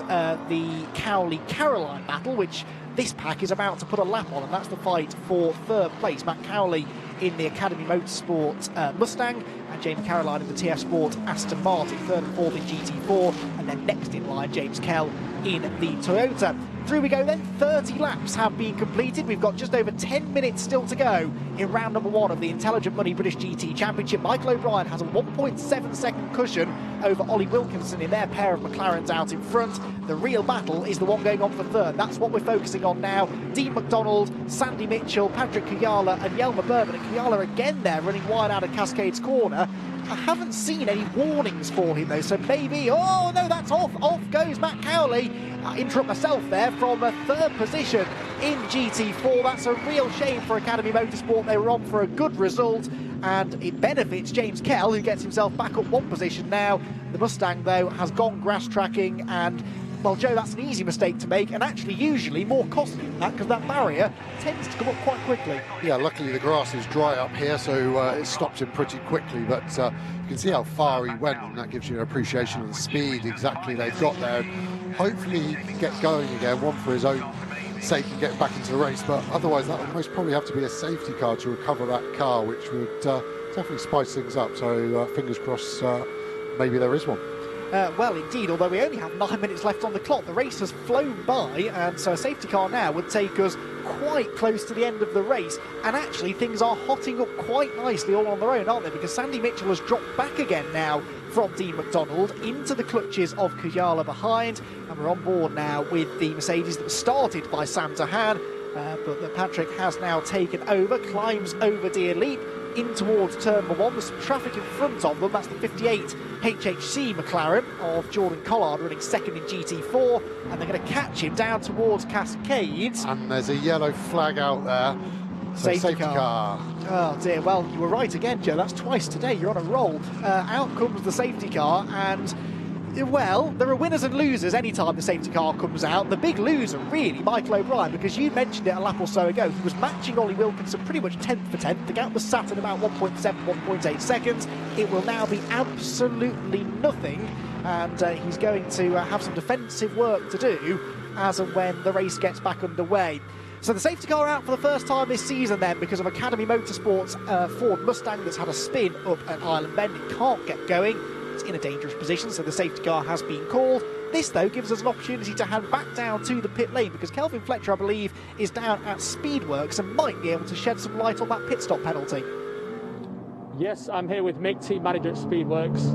the Cowley-Caroline battle, which this pack is about to put a lap on, and that's the fight for 3rd place. Matt Cowley in the Academy Motorsport Mustang, and Jamie Caroline in the TF Sport Aston Martin, 3rd and 4th in GT4, and then next in line James Kell in the Toyota. Through we go then. 30 laps have been completed. We've got just over 10 minutes still to go in round number 1 of the Intelligent Money British GT Championship. Michael O'Brien has a 1.7 second cushion over Ollie Wilkinson in their pair of McLarens out in front. The real battle is the one going on for 3rd. That's what we're focusing on now. Dean McDonald, Sandy Mitchell, Patrick Kuyala and Yelmer Berman. And Kuyala again there running wide out of Cascades Corner. I haven't seen any warnings for him though, so maybe, oh no, that's off goes Matt Cowley. Interrupt myself there from a 3rd position in GT4. That's a real shame for Academy Motorsport. They were on for a good result, and it benefits James Kell, who gets himself back up 1 position now. The Mustang though has gone grass tracking, and well, Joe, that's an easy mistake to make, and actually usually more costly than that, because that barrier tends to come up quite quickly. Yeah, luckily the grass is dry up here, so it stopped him pretty quickly, but you can see how far he went, and that gives you an appreciation of the speed exactly they've got there. Hopefully he can get going again, one for his own sake and get back into the race, but otherwise that would most probably have to be a safety car to recover that car, which would definitely spice things up, so fingers crossed maybe there is one. Well, indeed, although we only have 9 minutes left on the clock. The race has flown by, and so a safety car now would take us quite close to the end of the race. And actually, things are hotting up quite nicely all on their own, aren't they? Because Sandy Mitchell has dropped back again now from Dean McDonald into the clutches of Kuyala behind. And we're on board now with the Mercedes that was started by Sam Tahan. But that Patrick has now taken over, climbs over Deer Leap in towards turn number 1. There's some traffic in front of them. That's the 58 HHC McLaren of Jordan Collard running 2nd in GT4, and they're going to catch him down towards Cascades. And there's a yellow flag out there. So safety car. Oh dear, well, you were right again, Joe. That's twice today. You're on a roll. Out comes the safety car, and well, there are winners and losers anytime the safety car comes out. The big loser, really, Michael O'Brien, because you mentioned it a lap or so ago. He was matching Ollie Wilkinson pretty much 10th for 10th. The gap was sat at about 1.7, 1.8 seconds. It will now be absolutely nothing, and he's going to have some defensive work to do as and when the race gets back underway. So the safety car out for the first time this season then because of Academy Motorsports' Ford Mustang that's had a spin up at Island Bend. It can't get going. It's in a dangerous position, so the safety car has been called. This, though, gives us an opportunity to hand back down to the pit lane because Kelvin Fletcher, I believe, is down at Speedworks and might be able to shed some light on that pit stop penalty. Yes, I'm here with Mick, team manager at Speedworks.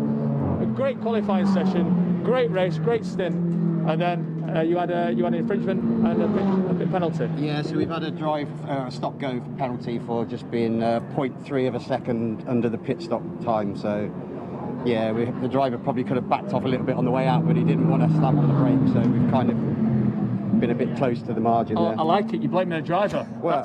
A great qualifying session, great race, great stint, and then you had an infringement and a pit penalty. Yeah, so we've had a drive stop-go penalty for just being 0.3 of a second under the pit stop time. So yeah, the driver probably could have backed off a little bit on the way out, but he didn't want to slam on the brake, so we've kind of been a bit close to the margin there. I like it. You blame the driver. Well,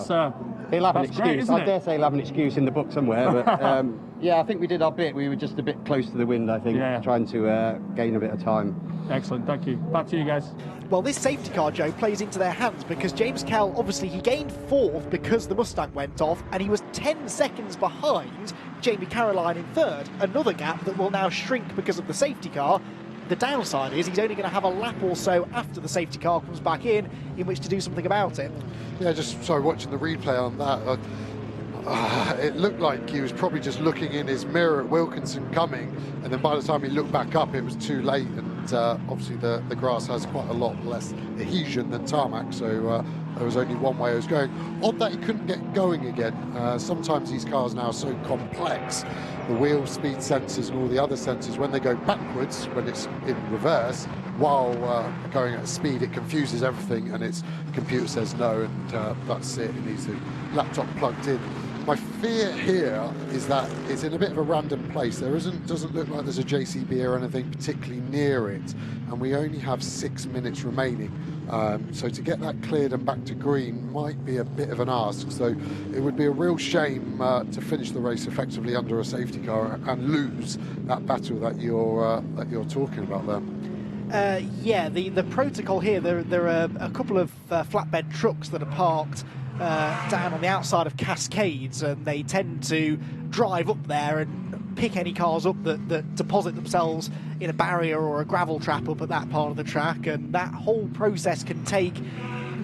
he'll have an excuse. I dare say he'll have an excuse in the book somewhere, but yeah, I think we did our bit. We were just a bit close to the wind, I think, trying to gain a bit of time. Excellent, thank you. Back to you guys. Well, this safety car, Joe, plays into their hands because James Kell, obviously, he gained 4th because the Mustang went off, and he was 10 seconds behind Jamie Caroline in 3rd. Another gap that will now shrink because of the safety car. The downside is he's only going to have a lap or so after the safety car comes back in which to do something about it. Yeah, just sorry, watching the replay on that, it looked like he was probably just looking in his mirror at Wilkinson coming, and then by the time he looked back up, it was too late. And obviously the grass has quite a lot less adhesion than tarmac, so there was only one way it was going. Odd that he couldn't get going again. Sometimes these cars now are so complex, the wheel speed sensors and all the other sensors, when they go backwards, when it's in reverse, while going at speed, it confuses everything, and the computer says no, and that's it. It needs the laptop plugged in. My fear here is that it's in a bit of a random place. Doesn't look like there's a JCB or anything particularly near it, and we only have 6 minutes remaining. So to get that cleared and back to green might be a bit of an ask. So it would be a real shame to finish the race effectively under a safety car and lose that battle that you're talking about there. Yeah, the protocol here, there are a couple of flatbed trucks that are parked down on the outside of Cascades, and they tend to drive up there and pick any cars up that deposit themselves in a barrier or a gravel trap up at that part of the track, and that whole process can take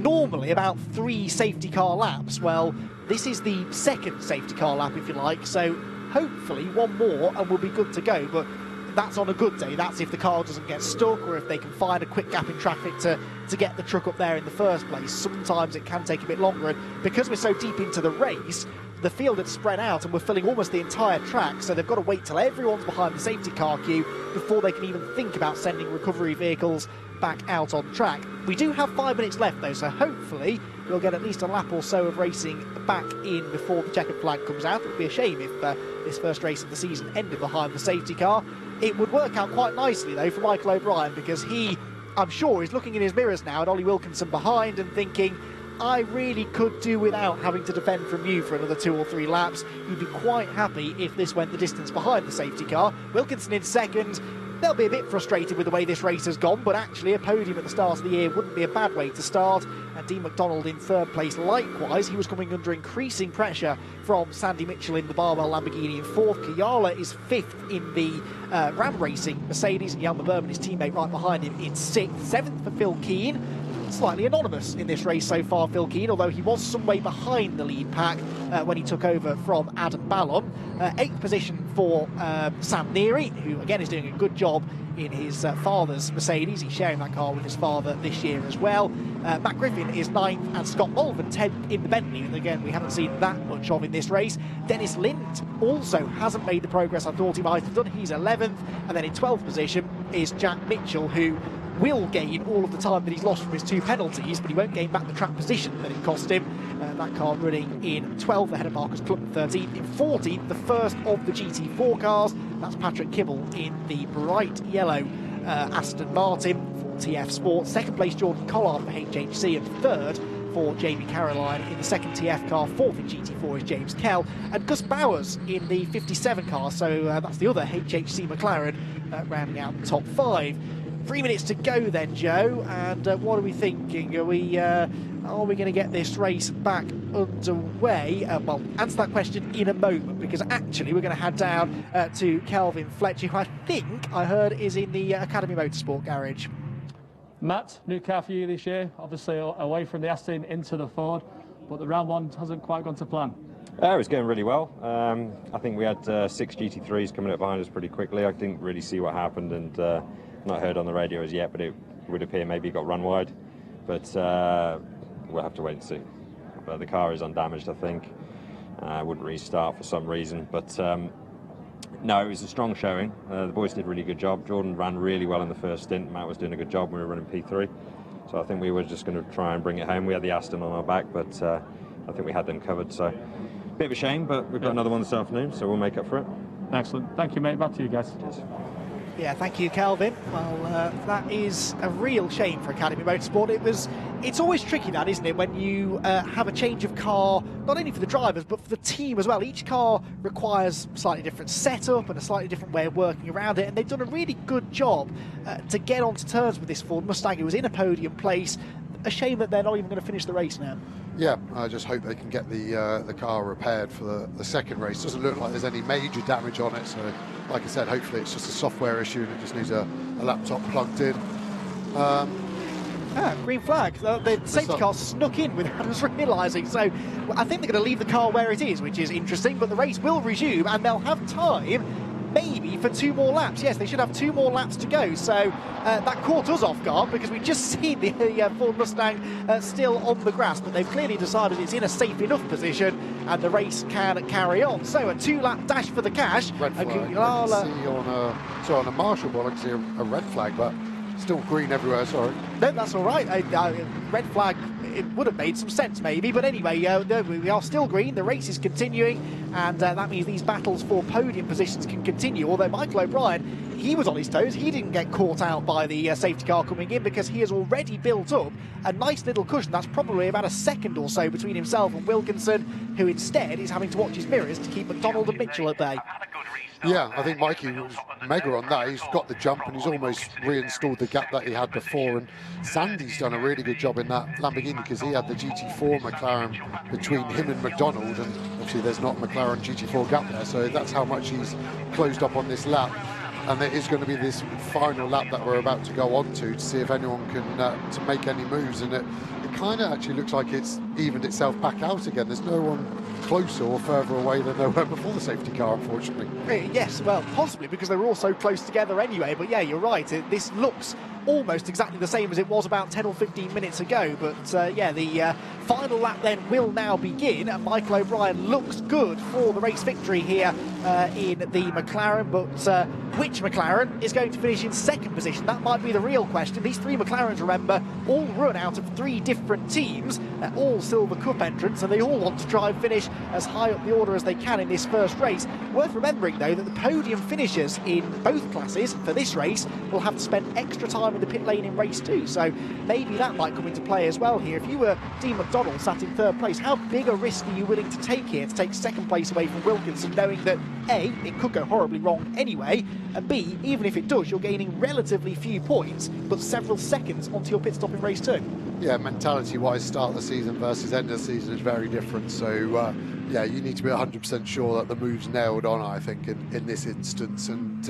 normally about 3 safety car laps. Well, this is the second safety car lap, if you like, so hopefully one more and we'll be good to go. But that's on a good day. That's if the car doesn't get stuck, or if they can find a quick gap in traffic to get the truck up there in the first place. Sometimes it can take a bit longer, and because we're so deep into the race, the field had spread out and we're filling almost the entire track, so they've got to wait till everyone's behind the safety car queue before they can even think about sending recovery vehicles back out on track. We do have 5 minutes left though, so hopefully we'll get at least a lap or so of racing back in before the checkered flag comes out. It would be a shame if this first race of the season ended behind the safety car. It would work out quite nicely though for Michael O'Brien, because he, I'm sure, is looking in his mirrors now at Ollie Wilkinson behind and thinking, I really could do without having to defend from you for another 2 or 3 laps. He'd be quite happy if this went the distance behind the safety car. Wilkinson in second. They'll be a bit frustrated with the way this race has gone, but actually a podium at the start of the year wouldn't be a bad way to start. And Dean McDonald in third place likewise. He was coming under increasing pressure from Sandy Mitchell in the Barwell Lamborghini in fourth. Kiyala is fifth in the Ram Racing Mercedes, and Jan Berman, his teammate, right behind him in sixth. Seventh for Phil Keane. Slightly anonymous in this race so far, Phil Keane, although he was some way behind the lead pack when he took over from Adam Ballon. Eighth position for Sam Neary, who again is doing a good job in his father's Mercedes. He's sharing that car with his father this year as well. Matt Griffin is ninth, and Scott Mulvin 10th in the Bentley, and again we haven't seen that much of in this race. Dennis Lind also hasn't made the progress I thought he might have done. He's 11th, and then in 12th position is Jack Mitchell, who will gain all of the time that he's lost from his 2 penalties, but he won't gain back the track position that it cost him. That car running in 12th ahead of Marcus Clutton 13th. In 14th, the first of the GT4 cars, that's Patrick Kibble in the bright yellow Aston Martin for TF Sport. Second place Jordan Collard for HHC, and third for Jamie Caroline in the second TF car. Fourth in GT4 is James Kell, and Gus Bowers in the 57 car, so that's the other HHC McLaren rounding out the top 5. 3 minutes to go then, Joe, and what are we thinking? Are we going to get this race back underway? Well, answer that question in a moment, because actually we're going to head down to Kelvin Fletcher, who I think I heard is in the Academy Motorsport garage. Matt, new car for you this year, obviously away from the Aston into the Ford, but the round one hasn't quite gone to plan. It was going really well. I think we had 6 GT3s coming up behind us pretty quickly. I didn't really see what happened, and not heard on the radio as yet, but it would appear maybe it got run wide. But we'll have to wait and see. But the car is undamaged, I think. Wouldn't restart for some reason. But no, it was a strong showing. The boys did a really good job. Jordan ran really well in the first stint. Matt was doing a good job. We were running P3. So I think we were just going to try and bring it home. We had the Aston on our back, but I think we had them covered. So a bit of a shame, but we've got another one this afternoon, so we'll make up for it. Excellent. Thank you, mate. Back to you guys. Cheers. Yeah, thank you, Kelvin. Well, that is a real shame for Academy Motorsport. It's always tricky, that, isn't it, when you have a change of car, not only for the drivers, but for the team as well. Each car requires a slightly different setup and a slightly different way of working around it, and they've done a really good job to get onto terms with this Ford Mustang, who was in a podium place. A shame that they're not even going to finish the race now. Yeah, I just hope they can get the car repaired for the second race. Doesn't look like there's any major damage on it, so like I said, hopefully it's just a software issue and it just needs a laptop plugged in. Green flag. The safety car snuck in without us realising, so I think they're going to leave the car where it is, which is interesting, but the race will resume and they'll have time maybe for 2 more laps. Yes, they should have 2 more laps to go, so that caught us off guard because we just seen the Ford Mustang still on the grass, but they've clearly decided it's in a safe enough position and the race can carry on. So a 2-lap dash for the cash. Red flag. On a marshal board I can see a red flag, but still green everywhere, sorry. No, that's all right. Red flag, it would have made some sense maybe, but anyway, we are still green, the race is continuing, and that means these battles for podium positions can continue, although Michael O'Brien, he was on his toes. He didn't get caught out by the safety car coming in because he has already built up a nice little cushion. That's probably about a second or so between himself and Wilkinson, who instead is having to watch his mirrors to keep McDonald and Mitchell at bay. Yeah, I think Mikey was mega on that. He's got the jump and he's almost reinstalled the gap that he had before. And Sandy's done a really good job in that Lamborghini because he had the GT4 McLaren between him and McDonald, and obviously there's not McLaren GT4 gap there, so that's how much he's closed up on this lap. And there is going to be this final lap that we're about to go on to see if anyone can to make any moves, and it kind of actually looks like it's evened itself back out again. There's no one closer or further away than they were before the safety car, unfortunately. Yes, well, possibly because they were all so close together anyway, but yeah, you're right. This looks almost exactly the same as it was about 10 or 15 minutes ago, but yeah, the final lap then will now begin, and Michael O'Brien looks good for the race victory here in the McLaren, but which McLaren is going to finish in second position? That might be the real question. These three McLarens, remember, all run out of three different teams, all Silver Cup entrants, and they all want to try and finish as high up the order as they can in this first race. Worth remembering, though, that the podium finishers in both classes for this race will have to spend extra time in the pit lane in race 2, so maybe that might come into play as well here. If you were Dean McDonald sat in third place, how big a risk are you willing to take here to take second place away from Wilkinson, knowing that A, it could go horribly wrong anyway, and B, even if it does, you're gaining relatively few points but several seconds onto your pit stop in race 2? Yeah, mentality-wise, start of the season versus end of the season is very different. So, yeah, you need to be 100% sure that the move's nailed on, I think, in this instance. And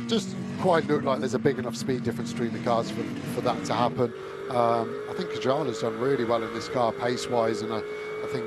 just quite look like there's a big enough speed difference between the cars for that to happen. I think Kajala's done really well in this car pace-wise, and I think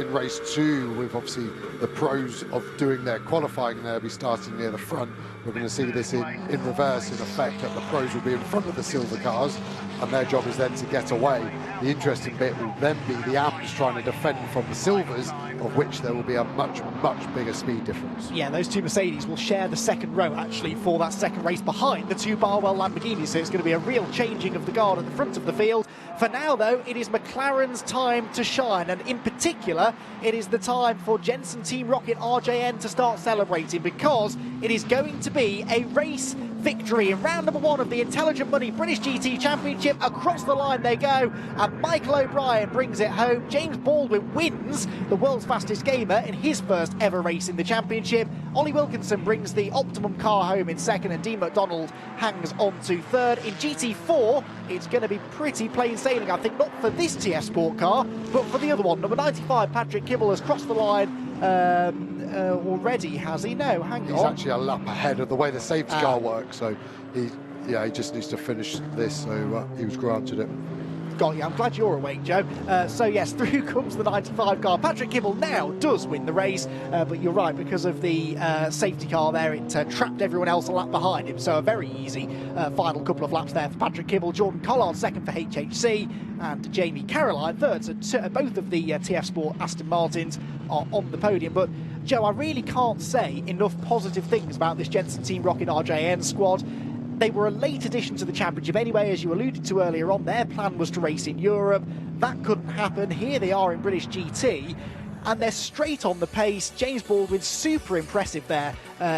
in race 2, with obviously the pros of doing their qualifying, they'll be starting near the front. We're going to see this in reverse, in effect, that the pros will be in front of the silver cars, and their job is then to get away. The interesting bit will then be the AMs trying to defend from the silvers, of which there will be a much, much bigger speed difference. Yeah, those two Mercedes will share the second row, actually, for that second race behind the two Barwell Lamborghinis, so it's going to be a real changing of the guard at the front of the field. For now, though, it is McLaren's time to shine, and in particular, it is the time for Jensen Team Rocket RJN to start celebrating, because it is going to be a race victory in round number 1 of the Intelligent Money British GT Championship. Across the line they go, and Michael O'Brien brings it home. James Baldwin wins the world's fastest gamer in his first ever race in the championship. Ollie Wilkinson brings the Optimum car home in second, and Dean McDonald hangs on to third. In GT4, it's going to be pretty plain sailing, I think, not for this TF Sport car, but for the other one. Number 95, Patrick Kibble, has crossed the line already, has he? No, hang on. He's actually a lap ahead of the way the safety car works, so he just needs to finish this, so he was granted it. Got you. I'm glad you're awake, Joe. So yes, through comes the 95 car. Patrick Kibble now does win the race, but you're right, because of the safety car there, it trapped everyone else a lap behind him, so a very easy final couple of laps there for Patrick Kibble. Jordan Collard second for HHC, and Jamie Caroline third, so both of the TF Sport Aston Martins are on the podium. But Joe, I really can't say enough positive things about this Jensen Team Rocket RJN squad. They were a late addition to the championship anyway, as you alluded to earlier on. Their plan was to race in Europe. That couldn't happen. Here they are in British GT, and they're straight on the pace. James Baldwin, super impressive there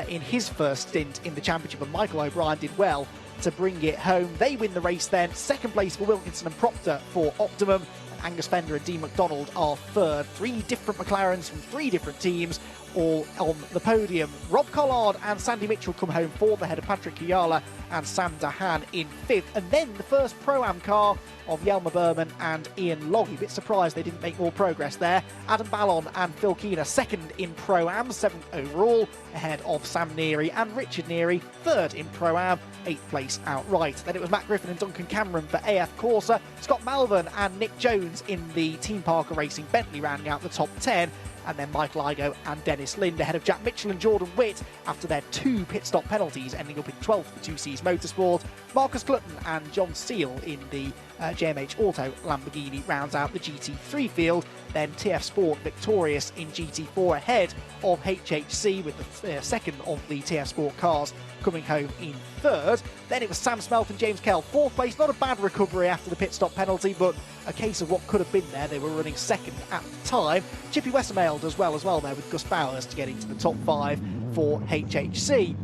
in his first stint in the championship, and Michael O'Brien did well to bring it home. They win the race then. Second place for Wilkinson and Proctor for Optimum. Angus Fender and Dean McDonald are third. 3 different McLarens from 3 different teams, all on the podium. Rob Collard and Sandy Mitchell come home fourth, ahead of Patrick Kiyala and Sam Dahan in 5th. And then the first Pro-Am car of Yelmer Berman and Ian Loggy. Bit surprised they didn't make more progress there. Adam Ballon and Phil Keener second in Pro-Am, 7th overall, ahead of Sam Neary and Richard Neary, 3rd in Pro-Am, 8th place outright. Then it was Matt Griffin and Duncan Cameron for AF Corsa. Scott Malvern and Nick Jones in the Team Parker Racing Bentley rounding out the top 10. And then Michael Igoe and Dennis Lind ahead of Jack Mitchell and Jordan Witt after their 2 pit stop penalties, ending up in 12th for 2C's Motorsport. Marcus Clutton and John Steele in the JMH Auto Lamborghini rounds out the GT3 field. Then TF Sport victorious in GT4 ahead of HHC, with the second of the TF Sport cars coming home in 3rd. Then it was Sam Smelt and James Kell, 4th place. Not a bad recovery after the pit stop penalty, but a case of what could have been there. They were running second at the time. Chippy Westermail does well as well there, with Gus Bowers to get into the top 5 for HHC.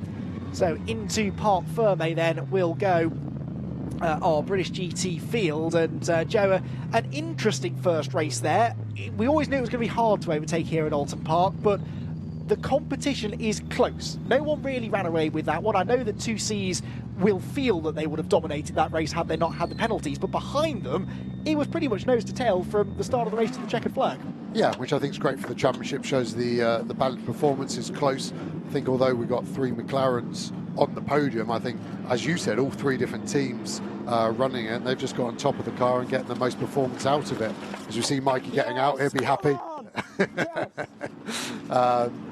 So into Parc Ferme then will go our British GT field, and Joe, an interesting first race there. We always knew it was going to be hard to overtake here at Oulton Park, but the competition is close. No one really ran away with that one. I know that 2Cs will feel that they would have dominated that race had they not had the penalties, but behind them, it was pretty much nose to tail from the start of the race to the checkered flag. Yeah, which I think is great for the championship, shows the balanced performance is close. I think although we got 3 McLarens on the podium, I think, as you said, all 3 different teams running it, and they've just got on top of the car and getting the most performance out of it. As we see Mikey getting out, he'll be happy.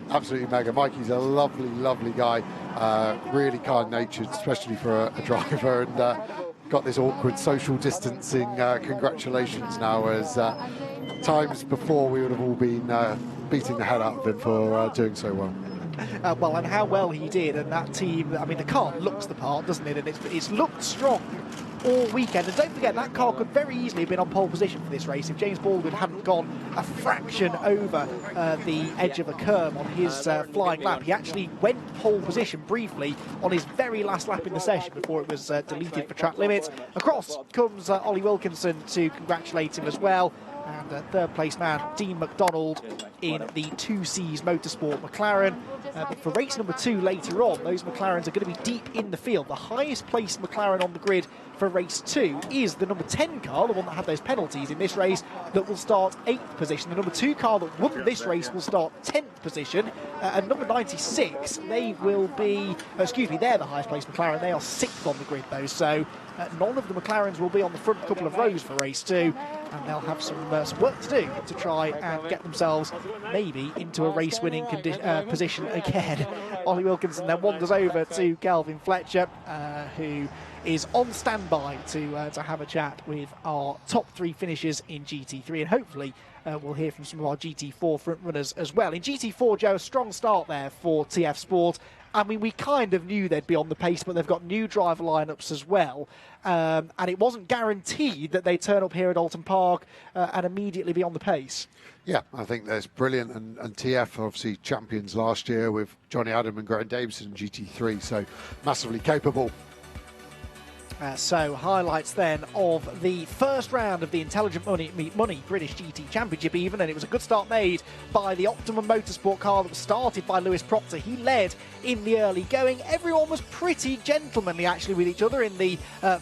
Absolutely mega. Mikey's a lovely, lovely guy, really kind-natured, especially for a driver, and got this awkward social distancing congratulations now, as times before we would have all been beating the head out of him for doing so well. Well, and how well he did, and that team, I mean, the car looks the part, doesn't it? And it's looked strong all weekend. And don't forget, that car could very easily have been on pole position for this race if James Baldwin hadn't gone a fraction over the edge of the curb on his flying lap. He actually went pole position briefly on his very last lap in the session before it was deleted for track limits. Across comes Ollie Wilkinson to congratulate him as well. And third place man, Dean McDonald, in the 2Cs Motorsport McLaren. But for race number 2 later on, those McLarens are going to be deep in the field. The highest placed McLaren on the grid for race 2 is the number 10 car, the one that had those penalties in this race, that will start 8th position. The number 2 car that won this race will start 10th position. And number 96, they will be, they're the highest placed McLaren. They are 6th on the grid though, so none of the McLarens will be on the front couple of rows for race 2, and they'll have some work to do to try and get themselves maybe into a race-winning position again. Ollie Wilkinson then wanders over to Kelvin Fletcher, who is on standby to have a chat with our top 3 finishers in GT3, and hopefully we'll hear from some of our GT4 front runners as well. In GT4, Joe, a strong start there for TF Sport. I mean, we kind of knew they'd be on the pace, but they've got new driver lineups as well. And it wasn't guaranteed that they'd turn up here at Oulton Park and immediately be on the pace. Yeah, I think that's brilliant. And TF, obviously, champions last year with Johnny Adam and Graham Davison in GT3, so massively capable. So highlights then of the first round of the Intelligent Money British GT Championship even, and it was a good start made by the Optimum Motorsport car that was started by Lewis Proctor. He led in the early going. Everyone was pretty gentlemanly actually with each other in the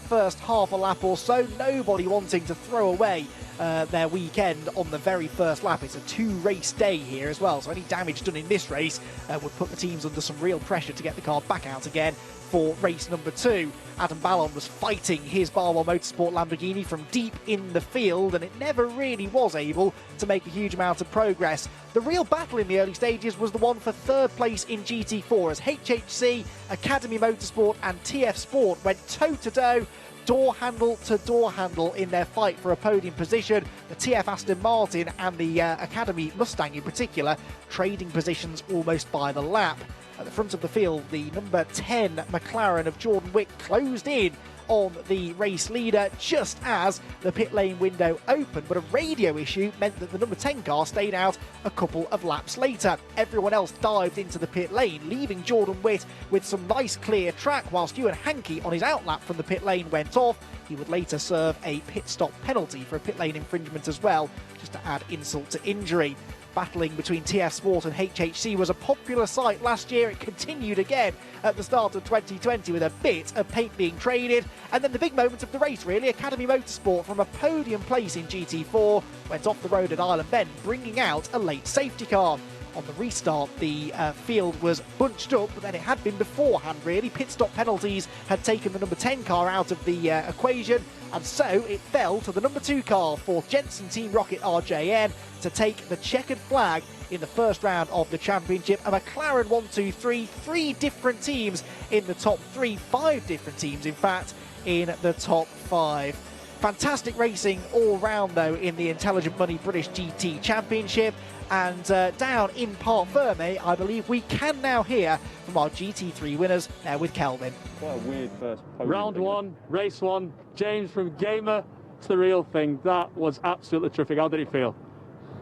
first half a lap or so. Nobody wanting to throw away their weekend on the very first lap. It's a 2-race day here as well, so any damage done in this race would put the teams under some real pressure to get the car back out again for race number 2. Adam Ballon was fighting his Barwell Motorsport Lamborghini from deep in the field, and it never really was able to make a huge amount of progress. The real battle in the early stages was the one for third place in GT4, as HHC, Academy Motorsport and TF Sport went toe-to-toe, door handle to door handle in their fight for a podium position. The TF Aston Martin and the Academy Mustang in particular trading positions almost by the lap. At the front of the field, the number 10 McLaren of Jordan Wick closed in on the race leader just as the pit lane window opened, but a radio issue meant that the number 10 car stayed out a couple of laps later. Everyone else dived into the pit lane, leaving Jordan Witt with some nice clear track, whilst Ewan Hankey on his outlap from the pit lane went off. He would later serve a pit stop penalty for a pit lane infringement as well, just to add insult to injury. Battling between TF Sport and HHC was a popular sight last year. It continued again at the start of 2020 with a bit of paint being traded. And then the big moment of the race, really, Academy Motorsport from a podium place in GT4 went off the road at Island Bend, bringing out a late safety car. On the restart, the field was bunched up, but then it had been beforehand, really. Pit stop penalties had taken the number 10 car out of the equation, and so it fell to the number 2 car for Jensen Team Rocket RJN to take the checkered flag in the first round of the championship. A McLaren 1, 2, 3, 3 different teams in the top 3, 5 different teams, in fact, in the top 5. Fantastic racing all round, though, in the Intelligent Money British GT Championship. And down in Parc Ferme, I believe we can now hear from our GT3 winners, now with Kelvin. What a weird first podium. Round 1, race 1, James from Gamer to the real thing. That was absolutely terrific. How did it feel?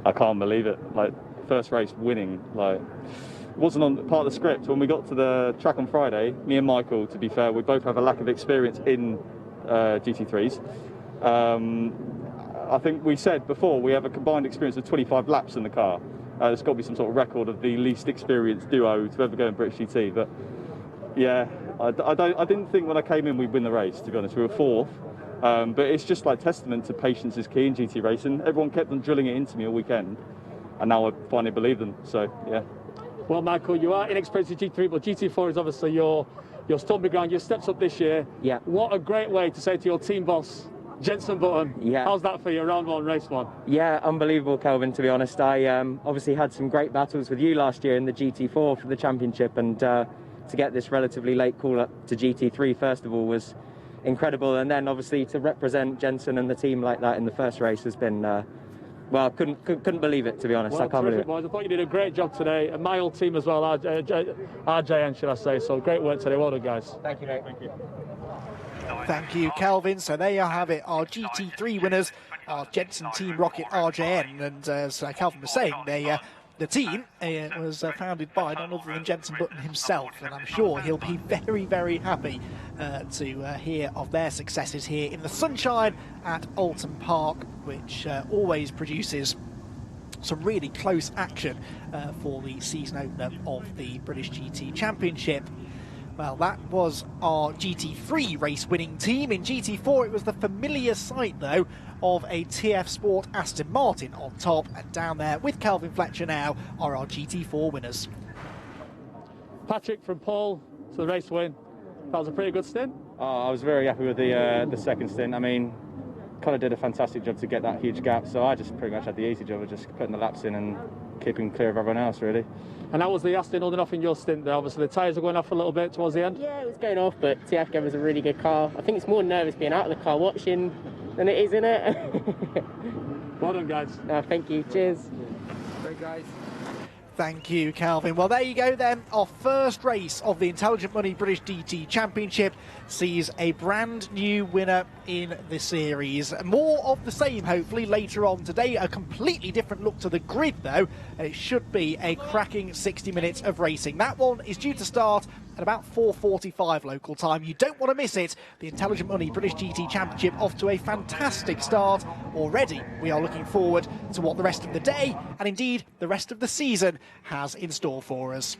I can't believe it. Like, first race winning, like, it wasn't on part of the script. When we got to the track on Friday, me and Michael, to be fair, we both have a lack of experience in GT3s. I think we said before we have a combined experience of 25 laps in the car. There's got to be some sort of record of the least experienced duo to ever go in British GT. But yeah, I didn't think when I came in we'd win the race, to be honest. We were fourth. But it's just like testament to patience is key in GT racing. Everyone kept on drilling it into me all weekend, and now I finally believe them. So yeah. Well, Michael, you are inexperienced in GT3, but GT4 is obviously your stomping ground. Your steps up this year. Yeah. What a great way to say to your team boss, Jenson Button. Yeah. How's that for you, round one, race one? Yeah, unbelievable, Kelvin, to be honest. I obviously had some great battles with you last year in the GT4 for the championship, and to get this relatively late call up to GT3, first of all, was incredible. And then obviously to represent Jenson and the team like that in the first race has been, well, couldn't believe it, to be honest. Well, I can't believe it. Boys. I thought you did a great job today. And my old team as well, RJN, should I say. So great work today. Well done, guys. Thank you, mate. Thank you. Thank you, Kelvin. So there you have it, our GT3 winners, our Jenson Team Rocket RJN. And as Kelvin was saying, the team was founded by none other than Jenson Button himself, and I'm sure he'll be very, very happy to hear of their successes here in the sunshine at Oulton Park, which always produces some really close action for the season opener of the British GT Championship. Well, that was our GT3 race winning team. In GT4 it was the familiar sight though of a TF Sport Aston Martin on top, and down there with Kelvin Fletcher now are our GT4 winners. Patrick, from Paul to the race win, that was a pretty good stint. I was very happy with the second stint. I mean, kind of did a fantastic job to get that huge gap, so I just pretty much had the easy job of just putting the laps in and keeping clear of everyone else, really. And how was the Aston holding off in your stint there? Obviously the tyres were going off a little bit towards the end. Yeah, it was going off, but TF gave us a really good car. I think it's more nervous being out of the car watching than it is in it. Well done, guys. Thank you. Cheers. Great, guys. Thank you, Kelvin. Well, there you go then. Our first race of the Intelligent Money British GT Championship sees a brand new winner in the series. More of the same, hopefully, later on today. A completely different look to the grid, though, and it should be a cracking 60 minutes of racing. That one is due to start at about 4:45 local time. You don't want to miss it. The Intelligent Money British GT Championship off to a fantastic start already. We are looking forward to what the rest of the day, and indeed the rest of the season, has in store for us.